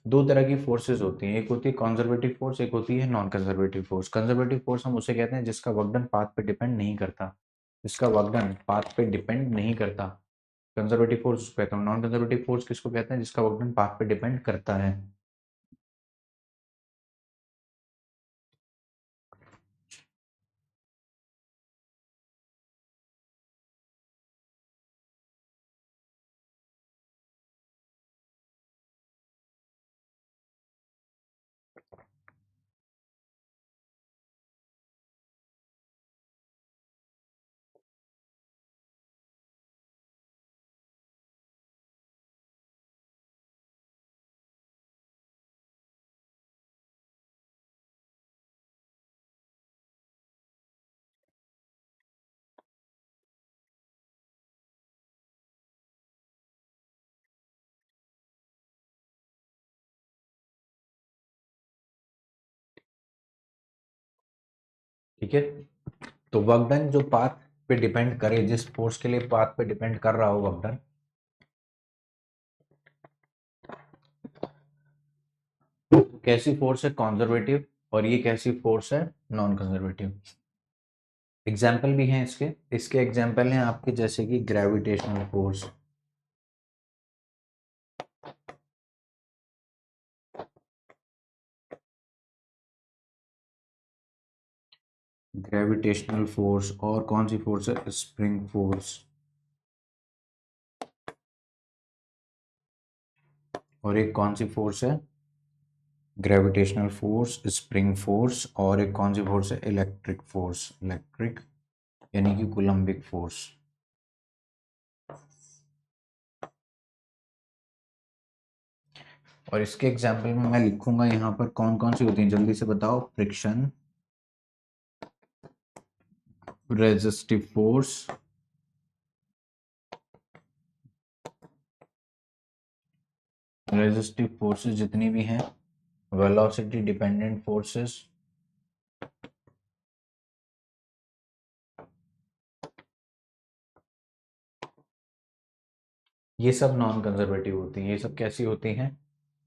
दो तरह की फोर्सेस होती हैं, एक होती है कंजर्वेटिव फोर्स, एक होती है non conservative force. Conservative force हम उसे कहते हैं जिसका वर्कडन पाथ पे डिपेंड नहीं करता, जिसका वर्कडन पाथ पे डिपेंड नहीं करता, कंजर्वेटिव फोर्स उसको कहता हूँ। नॉन कंजर्वेटिव फोर्स किसको कहते हैं, जिसका वर्कडन पाथ पे डिपेंड करता है। ठीक है, तो वर्कडन जो पाथ पे डिपेंड करे, जिस फोर्स के लिए पाथ पे डिपेंड कर रहा हो वर्कडन, कैसी फोर्स है, कंजर्वेटिव, और ये कैसी फोर्स है, नॉन कंजर्वेटिव। एग्जाम्पल भी हैं इसके, इसके एग्जाम्पल हैं आपके जैसे कि ग्रेविटेशनल फोर्स, ग्रेविटेशनल फोर्स, और कौन सी फोर्स है, स्प्रिंग फोर्स, और एक कौन सी फोर्स है, ग्रेविटेशनल फोर्स, स्प्रिंग फोर्स, और एक कौन सी फोर्स है, इलेक्ट्रिक फोर्स, इलेक्ट्रिक यानी कि कूलम्बिक फोर्स। और इसके एग्जाम्पल में मैं लिखूंगा यहाँ पर कौन कौन सी होती हैं, जल्दी से बताओ, friction, resistive force, resistive forces जितनी भी हैं, वेलोसिटी डिपेंडेंट फोर्सेस, ये सब नॉन कंजर्वेटिव होती हैं। ये सब कैसी होती हैं?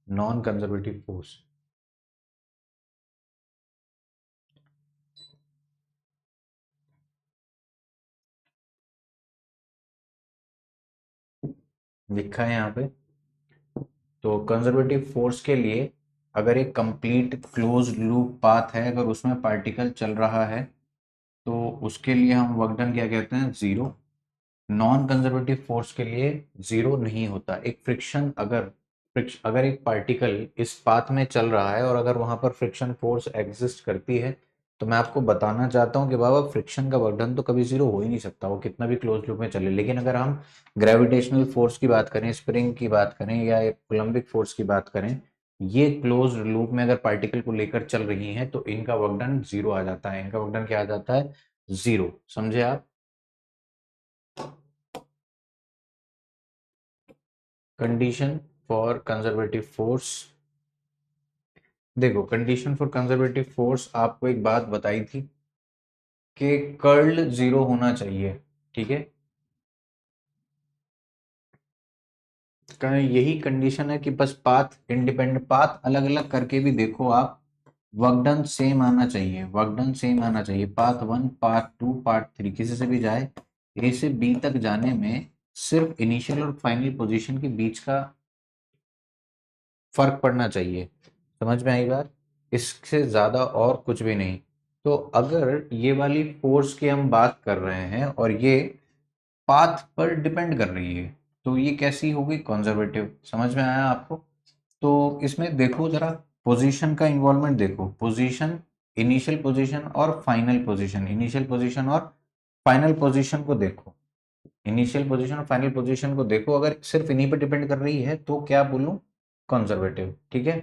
Non conservative force. लिखा है यहाँ पे। तो कंजर्वेटिव फोर्स के लिए अगर एक कंप्लीट क्लोज लूप पाथ है, अगर उसमें पार्टिकल चल रहा है, तो उसके लिए हम वर्क डन क्या कहते हैं? जीरो। नॉन कंजर्वेटिव फोर्स के लिए जीरो नहीं होता। एक फ्रिक्शन अगर एक पार्टिकल इस पाथ में चल रहा है और अगर वहां पर फ्रिक्शन फोर्स एग्जिस्ट करती है, तो मैं आपको बताना चाहता हूँ कि बाबा फ्रिक्शन का वर्क डन तो कभी जीरो हो ही नहीं सकता, वो कितना भी क्लोज लूप में चले। लेकिन अगर हम ग्रेविटेशनल फोर्स की बात करें, स्प्रिंग की बात करें या कोलम्बिक फोर्स की बात करें, ये क्लोज लूप में अगर पार्टिकल को लेकर चल रही हैं, तो इनका वर्क डन जीरो आ जाता है। इनका वर्क डन क्या आ जाता है? जीरो। समझे आप? Condition for conservative force. देखो, कंडीशन फॉर कंजर्वेटिव फोर्स आपको एक बात बताई थी कि कर्ल जीरो होना चाहिए। ठीक है, यही कंडीशन है कि बस पाथ इंडिपेंडेंट, पाथ अलग अलग करके भी देखो आप, वर्क डन सेम आना चाहिए। वर्क डन सेम आना चाहिए। Path one, part two, part three, किसी से भी जाए, ए से बी तक जाने में सिर्फ इनिशियल और फाइनल पोजीशन के बीच का फर्क पड़ना चाहिए। समझ में आई बात? इससे ज्यादा और कुछ भी नहीं। तो अगर ये वाली फोर्स की हम बात कर रहे हैं और ये पाथ पर डिपेंड कर रही है, तो ये कैसी होगी? कंजर्वेटिव। समझ में आया आपको? तो इसमें देखो जरा, पोजीशन का इन्वॉल्वमेंट देखो। पोजीशन, इनिशियल पोजीशन और फाइनल पोजीशन, इनिशियल पोजीशन और फाइनल पोजीशन को देखो। इनिशियल पोजीशन और फाइनल पोजीशन को देखो, अगर सिर्फ इन्हीं पर डिपेंड कर रही है तो क्या बोलूं? कंजर्वेटिव। ठीक है।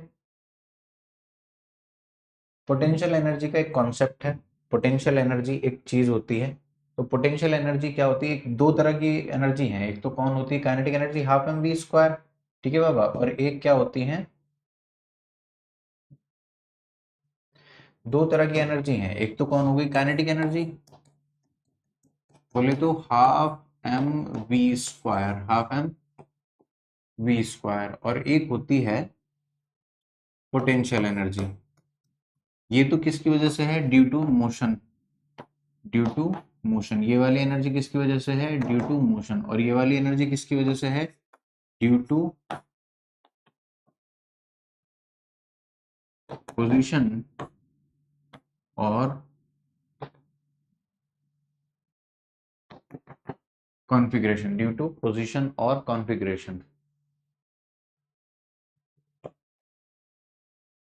पोटेंशियल एनर्जी का एक कॉन्सेप्ट है। पोटेंशियल एनर्जी एक चीज होती है। तो पोटेंशियल एनर्जी क्या होती है? दो तरह की एनर्जी है। एक तो कौन होती है? Kinetic energy, half m v square. ठीक है बाबा। और एक क्या होती है? दो तरह की एनर्जी है। एक तो कौन होगी? काइनेटिक एनर्जी, बोले तो half m v square, half m v square. और एक होती है पोटेंशियल एनर्जी। ये तो किसकी वजह से है? Due to motion. Due to motion. ये वाली एनर्जी किसकी वजह से है? Due to motion. और ये वाली एनर्जी किसकी वजह से है? ड्यू टू पोजीशन और कॉन्फ़िगरेशन। ड्यू टू पोजीशन और कॉन्फ़िगरेशन।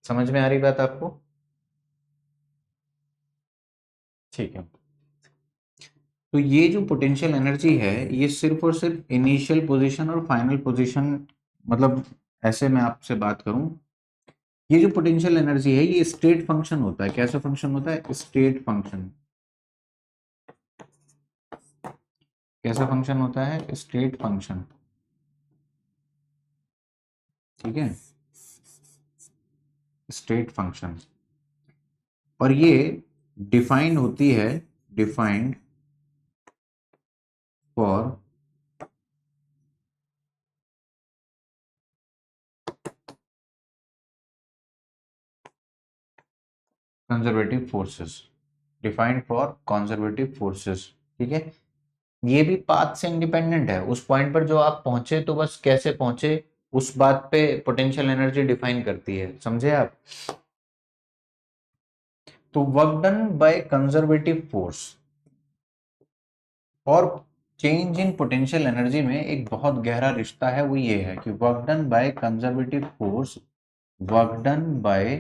समझ में आ रही बात आपको? ठीक है। तो ये जो पोटेंशियल एनर्जी है, ये सिर्फ और सिर्फ इनिशियल पोजीशन और फाइनल पोजीशन, मतलब ऐसे मैं आपसे बात करूं, ये जो पोटेंशियल एनर्जी है ये स्टेट फंक्शन होता है। कैसा फंक्शन होता है? State function. कैसा फंक्शन होता है? State function. ठीक है, स्टेट फंक्शन। और ये डिफाइंड होती है, defined for conservative forces. Defined for conservative forces. ठीक है। ये भी पाथ से इंडिपेंडेंट है। उस पॉइंट पर जो आप पहुंचे, तो बस कैसे पहुंचे उस बात पे पोटेंशियल एनर्जी डिफाइन करती है। समझे आप? तो work done by conservative force और चेंज इन पोटेंशियल एनर्जी में एक बहुत गहरा रिश्ता है। वो ये है कि work done by conservative force, work done by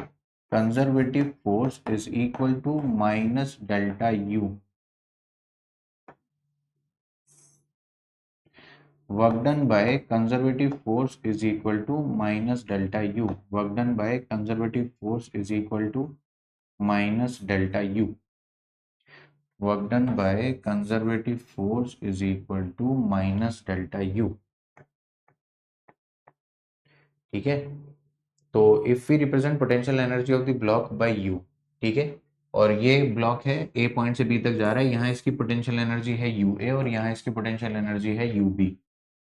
conservative force is equal to minus delta u. Work done by conservative force is equal to minus delta u. Work done by conservative force is equal to minus delta u. Work done by conservative force is equal to minus delta u. ठीक है। तो if we represent potential energy of the block by u, ठीक है, और ये ब्लॉक है, ए पॉइंट से बी तक जा रहा है, यहाँ इसकी पोटेंशियल एनर्जी है यू ए और यहाँ इसकी पोटेंशियल एनर्जी है यू बी।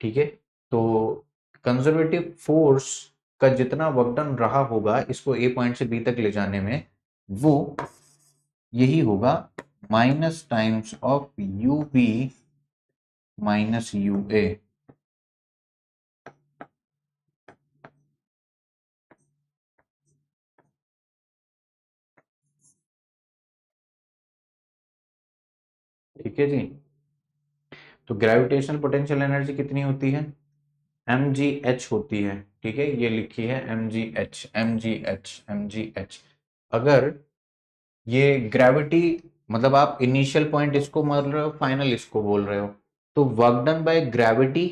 ठीक है। तो कंजर्वेटिव फोर्स का जितना वर्क डन रहा होगा इसको ए पॉइंट से बी तक ले जाने में, वो यही होगा minus times of U B minus U A. ठीक है जी। तो ग्रेविटेशनल पोटेंशियल एनर्जी कितनी होती है? mgh होती है। ठीक है, ये लिखी है mgh mgh mgh। अगर ये ग्रेविटी, मतलब आप इनिशियल पॉइंट इसको मान रहे हो, फाइनल इसको बोल रहे हो, तो वर्क डन बाय ग्रेविटी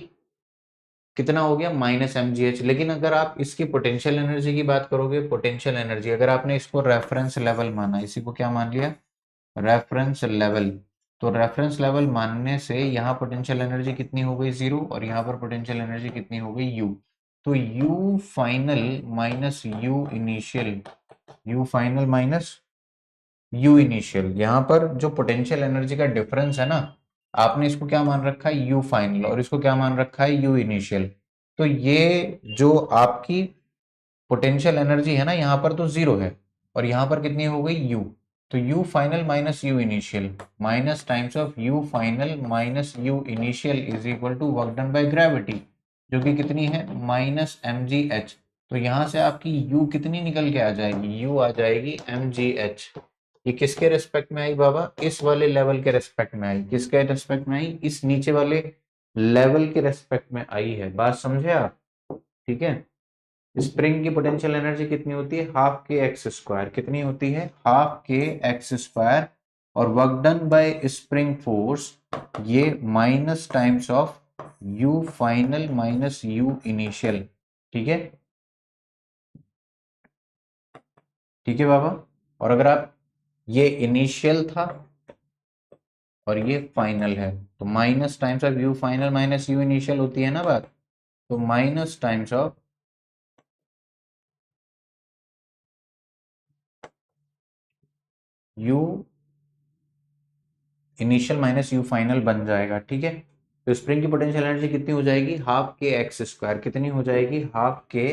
कितना हो गया? Minus mgh। लेकिन अगर आप इसकी पोटेंशियल एनर्जी की बात करोगे, पोटेंशियल एनर्जी अगर आपने इसको रेफरेंस लेवल माना, इसी को क्या मान लिया? Reference level. तो रेफरेंस लेवल मानने से यहाँ पोटेंशियल एनर्जी कितनी हो गई? जीरो, और यहाँ पर पोटेंशियल एनर्जी कितनी हो गई? यू। तो u final minus you initial, you final minus you initial, यहाँ पर जो पोटेंशियल एनर्जी का डिफरेंस है ना, आपने इसको क्या मान रखा है? यू फाइनल, और इसको क्या मान रखा है? You initial. तो ये जो आपकी पोटेंशियल एनर्जी है ना, यहाँ पर तो जीरो है, और यहाँ पर कितनी हो गई? यू। तो u final minus you initial minus times of you final minus you initial is equal to work done by gravity, जो कि कितनी है? Minus m g h. तो यहां से आपकी यू कितनी निकल के आ जाएगी? यू आ जाएगी एम जी एच। ये किसके रेस्पेक्ट में आई बाबा? इस वाले लेवल के रेस्पेक्ट में आई। किसके रेस्पेक्ट में आई? इस नीचे वाले लेवल के रेस्पेक्ट में आई है। बात समझे आप? ठीक है। स्प्रिंग की पोटेंशियल एनर्जी कितनी होती है? हाफ के एक्स स्क्वायर। कितनी होती है? हाफ के एक्स स्क्वायर। और work done by spring force ये minus times of you final minus you initial. ठीक है, ठीक है बाबा। और अगर आप, ये इनिशियल था और ये फाइनल है, तो minus times of you final minus you initial होती है ना बात। तो minus times of you initial minus you final बन जाएगा। ठीक है। तो स्प्रिंग की पोटेंशियल एनर्जी कितनी हो जाएगी? हाफ के एक्स स्क्वायर। कितनी हो जाएगी? हाफ के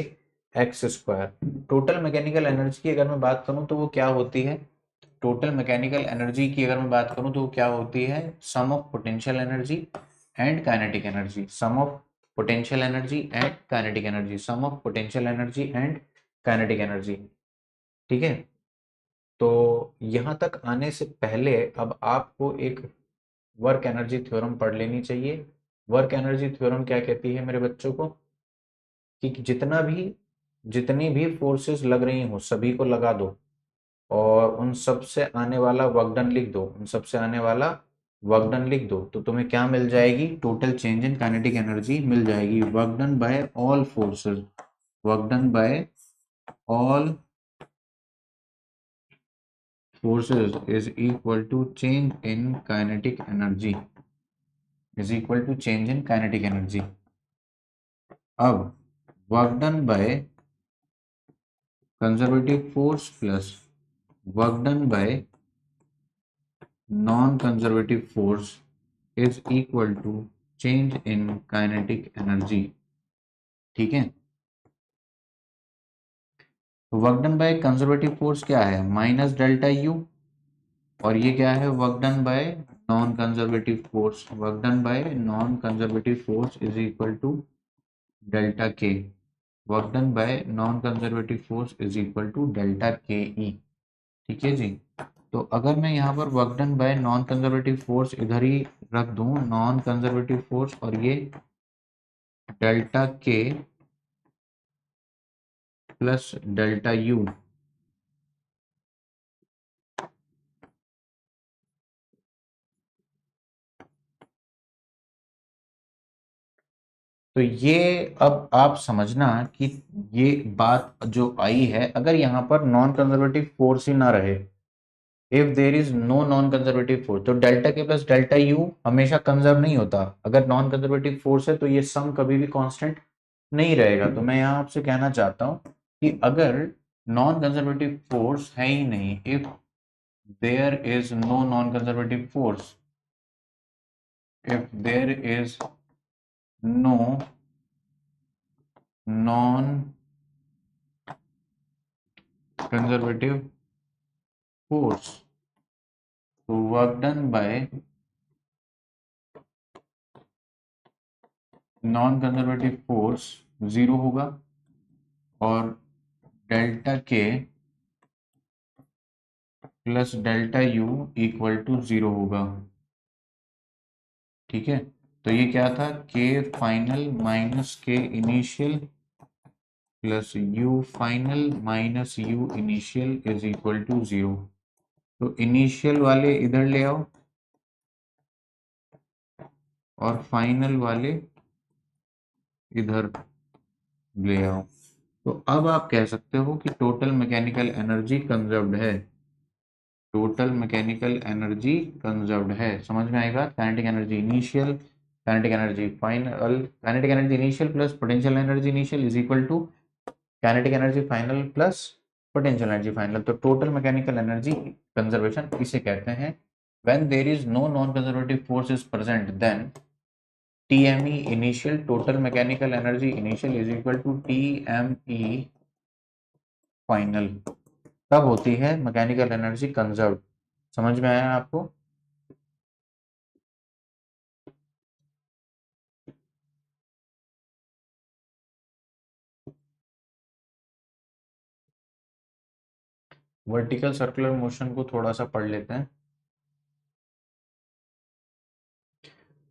X square. Total mechanical energy की अगर मैं बात करूं तो वो क्या होती है? टोटल मैकेनिकल एनर्जी की अगर मैं बात करूं तो वो क्या होती है? Sum of potential energy and kinetic energy. Sum of potential energy and kinetic energy. Sum of potential energy and kinetic energy. ठीक है। तो यहां तक आने से पहले अब आपको एक वर्क एनर्जी थ्योरम पढ़ लेनी चाहिए। वर्क एनर्जी थ्योरम क्या कहती है मेरे बच्चों को? कि जितनी भी फोर्सेस लग रही हो सभी को लगा दो, और उन सब से आने वाला वर्क डन लिख दो। उन सब से आने वाला वर्क डन लिख दो, तो तुम्हें क्या मिल जाएगी? Total change in kinetic energy मिल जाएगी। Work done by all forces, work done by all forces is equal to change in kinetic energy, is equal to change in kinetic energy। अब work done by conservative force plus work done by non conservative force is equal to change in kinetic energy. ठीक है। तो work done by conservative force क्या है? Minus delta U. और ये क्या है? Work done by non conservative force. Work done by non conservative force is equal to delta K. Work done by non conservative force is equal to delta K E. ठीक है जी। तो अगर मैं यहाँ पर work done by non conservative force इधर ही रख दूं, नॉन कंजर्वेटिव फोर्स, और ये डेल्टा के प्लस डेल्टा यू। तो ये अब आप समझना कि ये बात जो आई है, अगर यहाँ पर नॉन कंजर्वेटिव फोर्स ही ना रहे, if there is no non conservative force, तो डेल्टा के प्लस डेल्टा यू हमेशा कंजर्व नहीं होता। अगर नॉन कंजर्वेटिव फोर्स है तो ये सम कभी भी कांस्टेंट नहीं रहेगा। तो मैं यहाँ आपसे कहना चाहता हूँ कि अगर नॉन कंजर्वेटिव फोर्स है ही नहीं, if there is no non conservative force, if there is no non conservative force, तो work done by non conservative force zero होगा और डेल्टा के plus delta U equal to zero होगा। ठीक है, तो ये क्या था, K final minus K initial plus U final minus you initial is equal to zero. तो इनिशियल वाले इधर ले आओ और फाइनल वाले इधर ले आओ। तो अब आप कह सकते हो कि टोटल मैकेनिकल एनर्जी कंजर्व्ड है, टोटल मैकेनिकल एनर्जी कंजर्व्ड है। समझ में आएगा, kinetic energy initial, kinetic energy final, kinetic energy initial plus potential energy initial is equal to kinetic energy final plus potential energy final. तो टोटल मैकेनिकल एनर्जी कंजर्वेशन इसे कहते हैं। When there is no non conservative force is present then TME initial, total mechanical energy initial is equal to TME final. तब होती है मैकेनिकल एनर्जी कंजर्व। समझ में आया आपको? वर्टिकल सर्कुलर मोशन को थोड़ा सा पढ़ लेते हैं।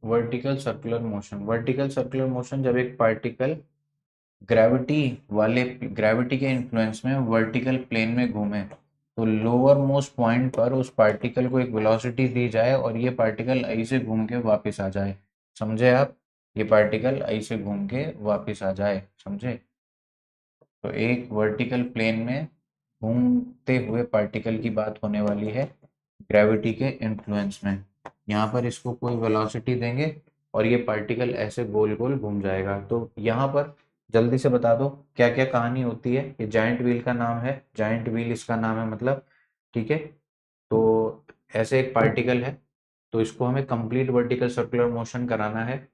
Vertical circular motion, vertical circular motion जब एक पार्टिकल ग्रेविटी के इन्फ्लुएंस में वर्टिकल प्लेन में घूमे, तो लोअर मोस्ट पॉइंट पर उस पार्टिकल को एक वेलोसिटी दी जाए और ये पार्टिकल ऐसे घूम के वापस आ जाए। समझे आप? ये पार्टिकल ऐसे घूम के वापस आ जाए, समझे? तो एक वर्टिकल प्लेन में घूमते हुए पार्टिकल की बात होने वाली है ग्रेविटी के इन्फ्लुएंस में। यहाँ पर इसको कोई वेलोसिटी देंगे और ये पार्टिकल ऐसे गोल गोल घूम जाएगा। तो यहाँ पर जल्दी से बता दो क्या क्या कहानी होती है। ये जायंट व्हील का नाम है, जायंट व्हील इसका नाम है मतलब। ठीक है, तो ऐसे एक पार्टिकल है, तो इसको हमें कंप्लीट वर्टिकल सर्कुलर मोशन कराना है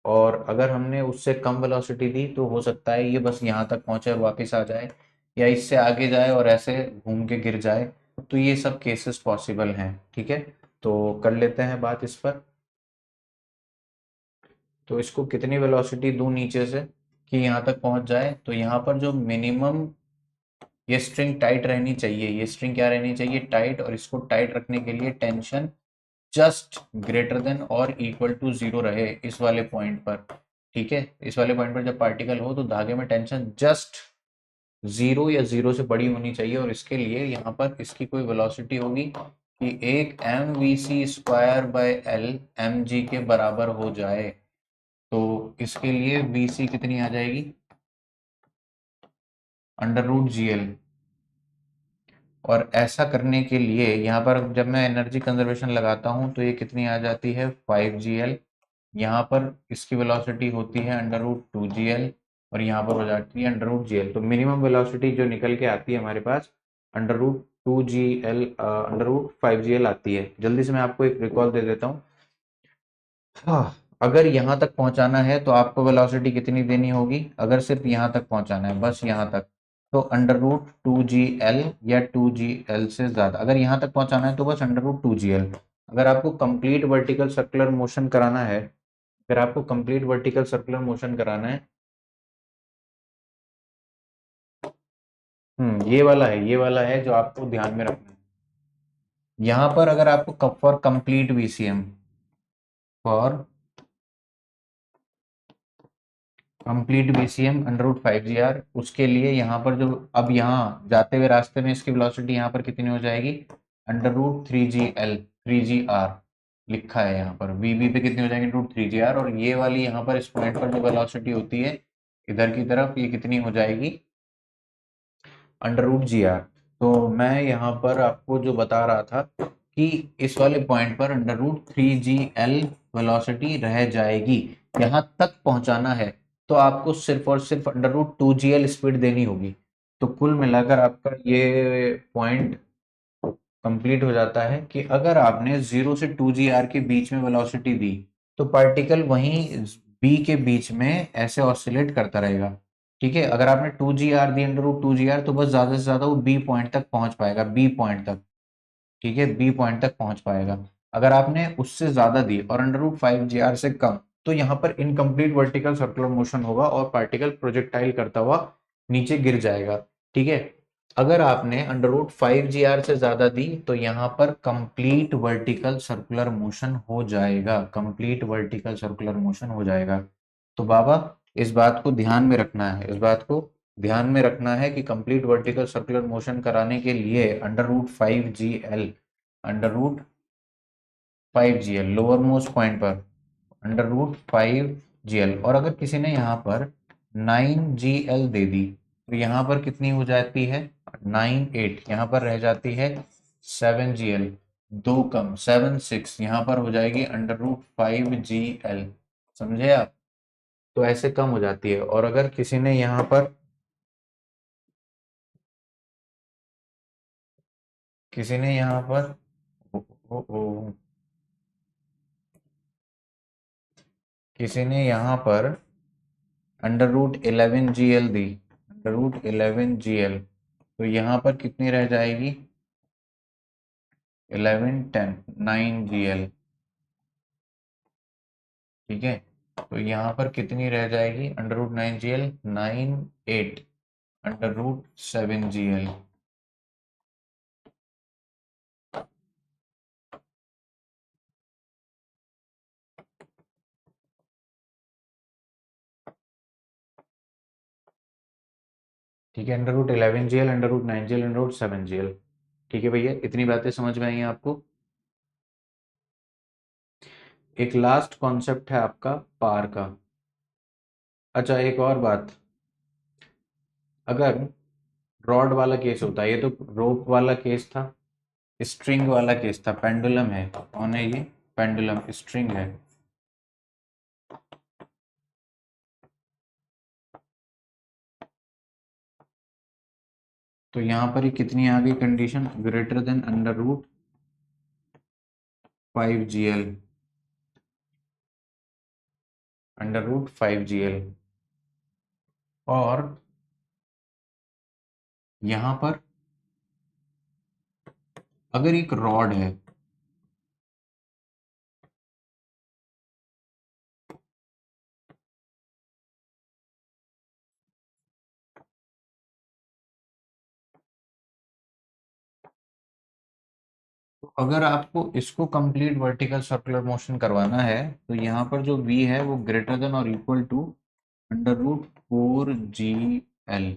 और अगर हमने उससे कम वेलोसिटी दी तो हो सकता है ये बस यहाँ तक पहुंचे और वापस आ जाए, या इससे आगे जाए और ऐसे घूम के गिर जाए। तो ये सब केसेस पॉसिबल हैं। ठीक है, तो कर लेते हैं बात इस पर। तो इसको कितनी वेलोसिटी दूं नीचे से कि यहाँ तक पहुंच जाए? तो यहाँ पर जो मिनिमम, ये स्ट्रिंग टाइट रहनी चाहिए, ये स्ट्रिंग क्या रहनी चाहिए, टाइट। और इसको टाइट रखने के लिए टेंशन जस्ट ग्रेटर देन और इक्वल टू जीरो रहे इस वाले पॉइंट पर। ठीक है, इस वाले पॉइंट पर जब पार्टिकल हो तो धागे में टेंशन जस्ट जीरो या जीरो से बड़ी होनी चाहिए। और इसके लिए यहाँ पर इसकी कोई वेलोसिटी होगी कि एक m v c square by l m g के बराबर हो जाए। तो इसके लिए वी सी कितनी आ जाएगी, अंडर रूट जी एल। और ऐसा करने के लिए यहाँ पर जब मैं एनर्जी कंजर्वेशन लगाता हूँ तो ये कितनी आ जाती है, 5gl। यहाँ पर इसकी वेलोसिटी होती है अंडर रूट 2gl और यहाँ पर हो जाती है अंडर रूट gl। तो मिनिमम वेलोसिटी जो निकल के आती है हमारे पास under root 2gl, under root 5gl आती है। जल्दी से मैं आपको एक रिकॉल दे देता हूँ। हाँ, अगर यहाँ तक पहुंचाना है तो आपको वेलोसिटी कितनी देनी होगी, अगर सिर्फ यहाँ तक पहुंचाना है, बस यहाँ तक, तो अंडर रूट 2gl या 2gl से ज्यादा। अगर यहाँ तक पहुंचाना है तो बस अंडर रूट 2gl। अगर आपको कंप्लीट वर्टिकल सर्कुलर मोशन कराना है, अगर आपको कंप्लीट वर्टिकल सर्कुलर मोशन कराना है, ये वाला है, ये वाला है जो आपको ध्यान में रखना है। यहाँ पर अगर आपको for complete VCM, for complete BCM under root 5gr, उसके लिए यहाँ पर जो अब यहाँ जाते हुए रास्ते में इसकी वेलोसिटी यहाँ पर कितनी हो जाएगी, अंडर रूट 3gl 3gr लिखा है यहाँ पर। वीबी पे कितनी हो जाएगी, रूट 3gr। और ये वाली यहाँ पर इस पॉइंट पर जो वेलोसिटी होती है इधर की तरफ, ये कितनी हो जाएगी, अंडर रूट जी आर। तो मैं यहाँ पर आपको जो बता रहा था कि इस वाले पॉइंट पर अंडर रूट 3gl वेलोसिटी रह जाएगी। यहाँ तक पहुंचाना है तो आपको सिर्फ और सिर्फ अंडर रूट 2gl स्पीड देनी होगी। तो कुल मिलाकर आपका ये पॉइंट कंप्लीट हो जाता है कि अगर आपने 0 से 2gr के बीच में वेलोसिटी दी तो पार्टिकल वहीं बी के बीच में ऐसे ऑसिलेट करता रहेगा। ठीक है, अगर आपने 2 GR the under root 2 GR, तो बस ज्यादा से ज्यादा वो बी पॉइंट तक पहुंच पाएगा, बी पॉइंट तक। ठीक है, बी पॉइंट तक पहुंच पाएगा। अगर आपने उससे ज्यादा दी और अंडर रूट 5 GR से कम, तो यहाँ पर इनकम्प्लीट वर्टिकल सर्कुलर मोशन होगा और पार्टिकल प्रोजेक्टाइल करता हुआ नीचे गिर जाएगा। ठीक है, अगर आपने अंडर रूट 5 GR से ज्यादा दी, तो यहाँ पर कंप्लीट वर्टिकल सर्कुलर मोशन हो जाएगा, कंप्लीट वर्टिकल सर्कुलर मोशन हो जाएगा। तो बाबा, इस बात को ध्यान में रखना है, इस बात को ध्यान में रखना है कि कंप्लीट वर्टिकल सर्कुलर मोशन कराने के लिए under root 5 GL, under root 5 GL lower most point पर अंडर रूट 5 GL, और अगर किसी ने यहाँ पर 9 GL दे दी, तो यहाँ पर कितनी हो जाती है, 9 8, यहाँ पर रह जाती है 7 GL, दो कम 7 6, यहाँ पर हो जाएगी अंडर रूट 5 GL। समझे आप? तो ऐसे कम हो जाती है। और अगर किसी ने यहाँ पर किसी ने यहाँ पर ओ, ओ, ओ, किसी ने यहाँ पर अंडर रूट 11 GL दी, अंडर रूट 11 GL, तो यहाँ पर कितनी रह जाएगी, 11 10, 9 GL। ठीक है, तो यहाँ पर कितनी रह जाएगी, under root 9 GL, 9 8, under root 7 GL। ठीक है, under root 11 GL, under root 9 GL, under root 7 GL। ठीक है भैया, इतनी बातें समझ में आई हैं आपको? एक लास्ट कॉन्सेप्ट है आपका पार का। अच्छा, एक और बात, अगर रॉड वाला केस होता है, ये तो रोप वाला केस था, स्ट्रिंग वाला केस था, पेंडुलम है, कौन है ये, पेंडुलम स्ट्रिंग है। तो यहाँ पर ये कितनी आ गई condition, greater than under root 5 GL, under root 5 GL। और यहाँ पर अगर एक रॉड है, तो अगर आपको इसको कंप्लीट वर्टिकल सर्कुलर मोशन करवाना है, तो यहाँ पर जो v है वो ग्रेटर देन और equal to under root 4 GL।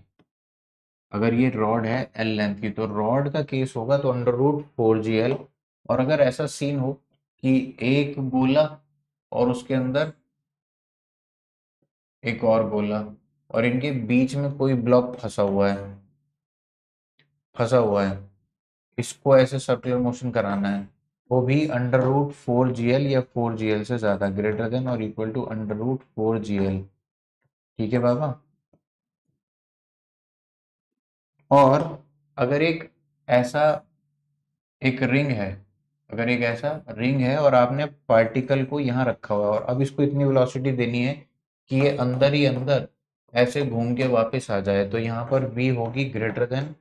अगर ये रॉड है L लेंथ की, तो रॉड का केस होगा तो अंडर रूट 4 GL। और अगर ऐसा सीन हो कि एक गोला और उसके अंदर एक और गोला, और इनके बीच में कोई ब्लॉक फंसा हुआ है, इसको ऐसे सर्कुलर मोशन कराना है, वो भी अंडर रूट 4 GL या 4 GL से ज्यादा, ग्रेटर देन और equal to under root 4 GL। ठीक है बाबा? और अगर ऐसा एक रिंग है अगर एक ऐसा रिंग है और आपने पार्टिकल को यहाँ रखा हुआ है, और अब इसको इतनी वेलोसिटी देनी है कि ये अंदर ही अंदर ऐसे घूम के वापस आ जाए, तो यहाँ पर v होगी ग्रेटर देन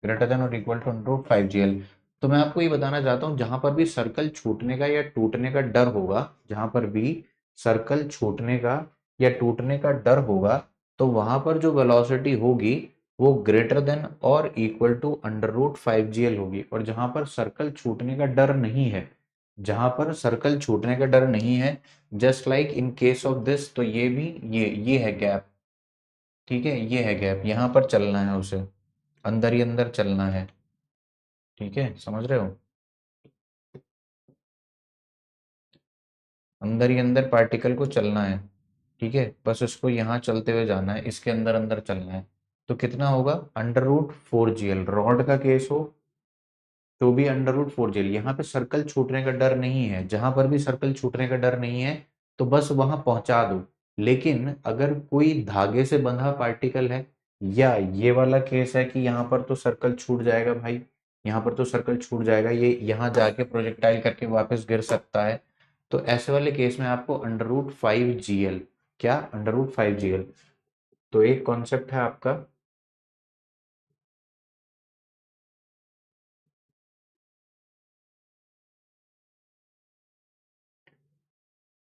और equal to under root 5 GL। तो मैं आपको ये बताना चाहता हूँ, जहां पर भी सर्कल छूटने का या टूटने का डर होगा, जहां पर भी सर्कल छूटने का या टूटने का डर होगा, तो वहां पर जो वेलोसिटी होगी वो ग्रेटर देन और equal to under root 5 GL होगी। और जहां पर सर्कल छूटने का डर नहीं है, जहां पर सर्कल छूटने का डर नहीं है, just like in case of this, तो ये भी ये है गैप। ठीक है, ये है गैप, यहाँ पर चलना है उसे, अंदर ही अंदर चलना है। ठीक है, समझ रहे हो? अंदर ही अंदर पार्टिकल को चलना है। ठीक है, बस उसको यहाँ चलते हुए जाना है, इसके अंदर अंदर चलना है। तो कितना होगा, अंडर रूट 4 GL रॉड का केस हो तो भी अंडर रूट 4 GL। यहाँ पे सर्कल छूटने का डर नहीं है, जहां पर भी सर्कल छूटने का डर नहीं है तो बस वहां पहुंचा दो। लेकिन अगर कोई धागे से बंधा पार्टिकल है, या ये वाला केस है कि यहाँ पर तो सर्कल छूट जाएगा भाई, यहाँ पर तो सर्कल छूट जाएगा, ये यहाँ जाके प्रोजेक्टाइल करके वापस गिर सकता है, तो ऐसे वाले केस में आपको अंडर रूट 5 GL, क्या, अंडर रूट 5 GL। तो एक कॉन्सेप्ट है आपका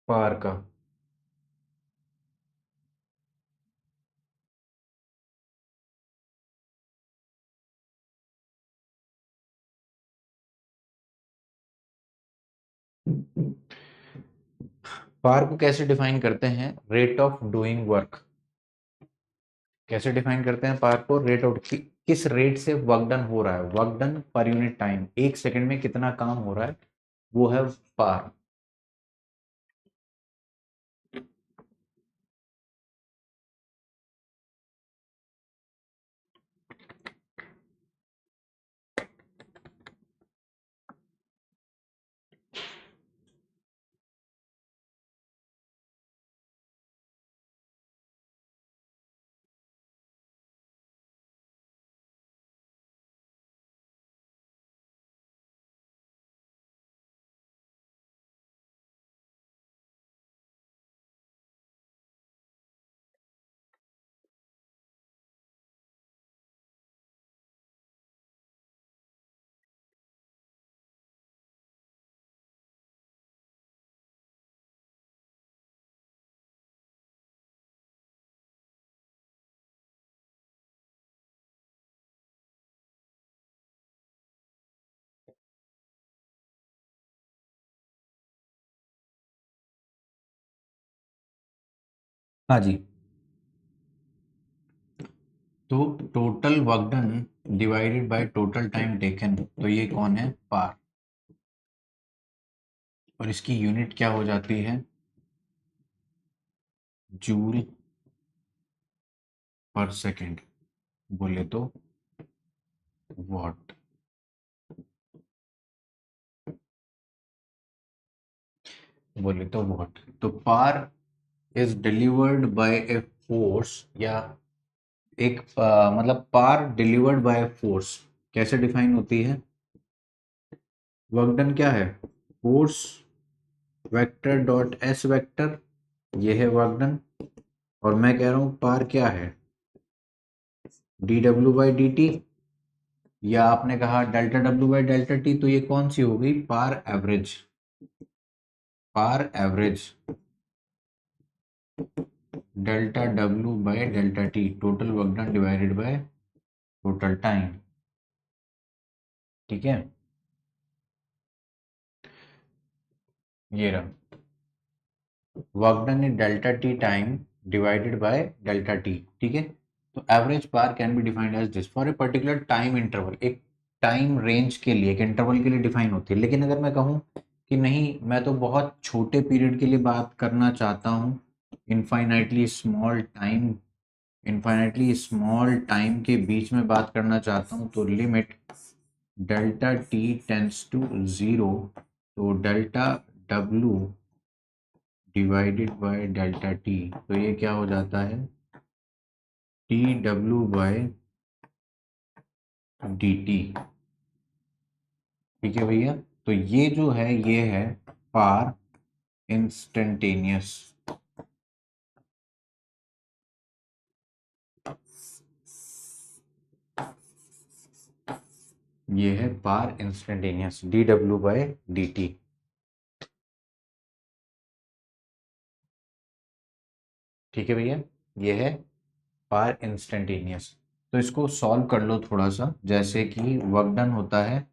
पार का, पार को कैसे डिफाइन करते हैं? Rate of doing work. कैसे डिफाइन करते हैं पार को? रेट ऑफ, किस रेट से वर्क डन हो रहा है, work done per unit time, एक सेकंड में कितना काम हो रहा है, वो है पार। हाँ जी। तो total work done divided by total time taken, तो ये कौन है? पार। और इसकी यूनिट क्या हो जाती है? जूल पर सेकेंड, बोले तो वॉट। बोले तो वॉट। तो power is delivered by a force, या एक मतलब पार डिलीवर्ड बाय फोर्स कैसे डिफाइन होती है? वर्क डन क्या है? Force vector dot S vector, ये है वर्क डन। और मैं कह रहा हूं पार क्या है? D W by D T, या आपने कहा delta W by delta T, तो ये कौन सी हो गई? Power average. Power average delta W by delta T, total work done divided by total time. ठीक है, ये रहा work done in delta T time divided by delta T. ठीक है, तो average power can be defined as this for a particular time interval, एक टाइम रेंज के लिए, एक इंटरवल के लिए डिफाइन होती है। लेकिन अगर मैं कहूँ कि नहीं, मैं तो बहुत छोटे पीरियड के लिए बात करना चाहता हूँ, infinitely small time, infinitely small time के बीच में बात करना चाहता हूँ, तो limit delta T tends to zero, तो delta W divided by delta T, तो ये क्या हो जाता है? T W by D T. ठीक है भैया, तो ये जो है ये है पार इंस्टेंटेनियस। ये है power instantaneous, D W by D T. ठीक है भैया, ये है पार इंस्टेंटेनियस। तो इसको सॉल्व कर लो थोड़ा सा, जैसे कि वर्क डन होता है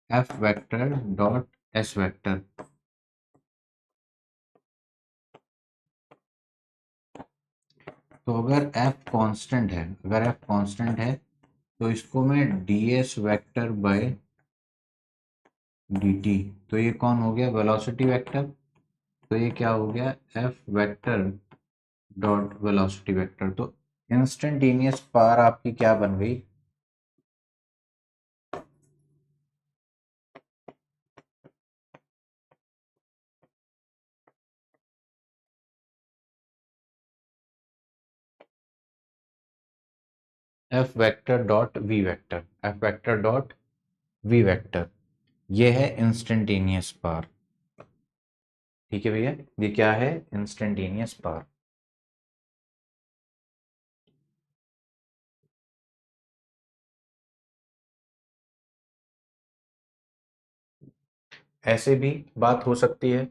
F vector dot S vector. तो अगर f कांस्टेंट है, अगर f कांस्टेंट है, तो इसको मैं ds वेक्टर बाय dt, तो ये कौन हो गया? Velocity vector. तो ये क्या हो गया? f vector dot velocity vector. तो इंस्टेंटेनियस पावर आपकी क्या बन गई? f vector dot v vector, f vector dot v vector, ये है इंस्टेंटेनियस पावर। ठीक है भैया, ये क्या है? Instantaneous power. ऐसे भी बात हो सकती है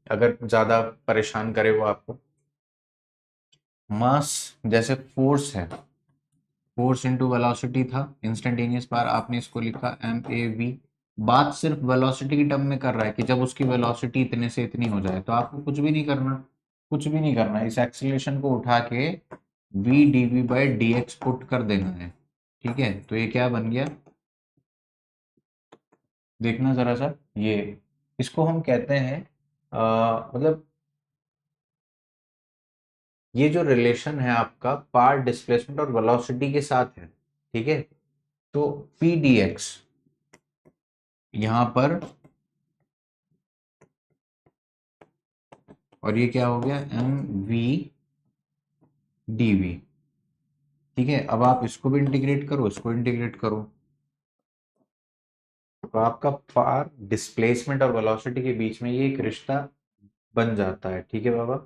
अगर ज्यादा परेशान करे वो आपको। मास जैसे फोर्स है, फोर्स इंटू वेलोसिटी था, इंस्टेंटेनियस पावर, आपने इसको लिखा MAV। बात सिर्फ वेलोसिटी की टर्म में कर रहा है कि जब उसकी वेलोसिटी इतने से इतनी हो जाए, तो आपको कुछ भी नहीं करना, कुछ भी नहीं करना, इस एक्सीलरेशन को उठा के v dv by dx put कर देना है। ठीक है, तो ये क्या बन गया, देखना जरा सा, ये इसको हम कहते हैं मतलब ये जो रिलेशन है आपका पार्ट डिस्प्लेसमेंट और वेलोसिटी के साथ है। ठीक है, तो पी डी एक्स यहां पर, और ये क्या हो गया, एम वी डी वी। ठीक है, अब आप इसको भी इंटीग्रेट करो, इसको इंटीग्रेट करो, तो आपका पार डिस्प्लेसमेंट और वेलोसिटी के बीच में ये एक रिश्ता बन जाता है। ठीक है बाबा,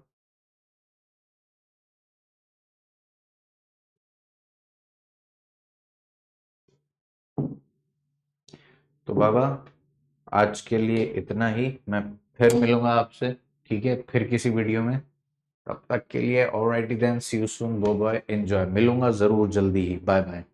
तो बाबा आज के लिए इतना ही, मैं फिर मिलूंगा आपसे। ठीक है, फिर किसी वीडियो में, तब तक के लिए alrighty then, see you soon, bye bye, enjoy, मिलूंगा जरूर जल्दी ही, बाय बाय।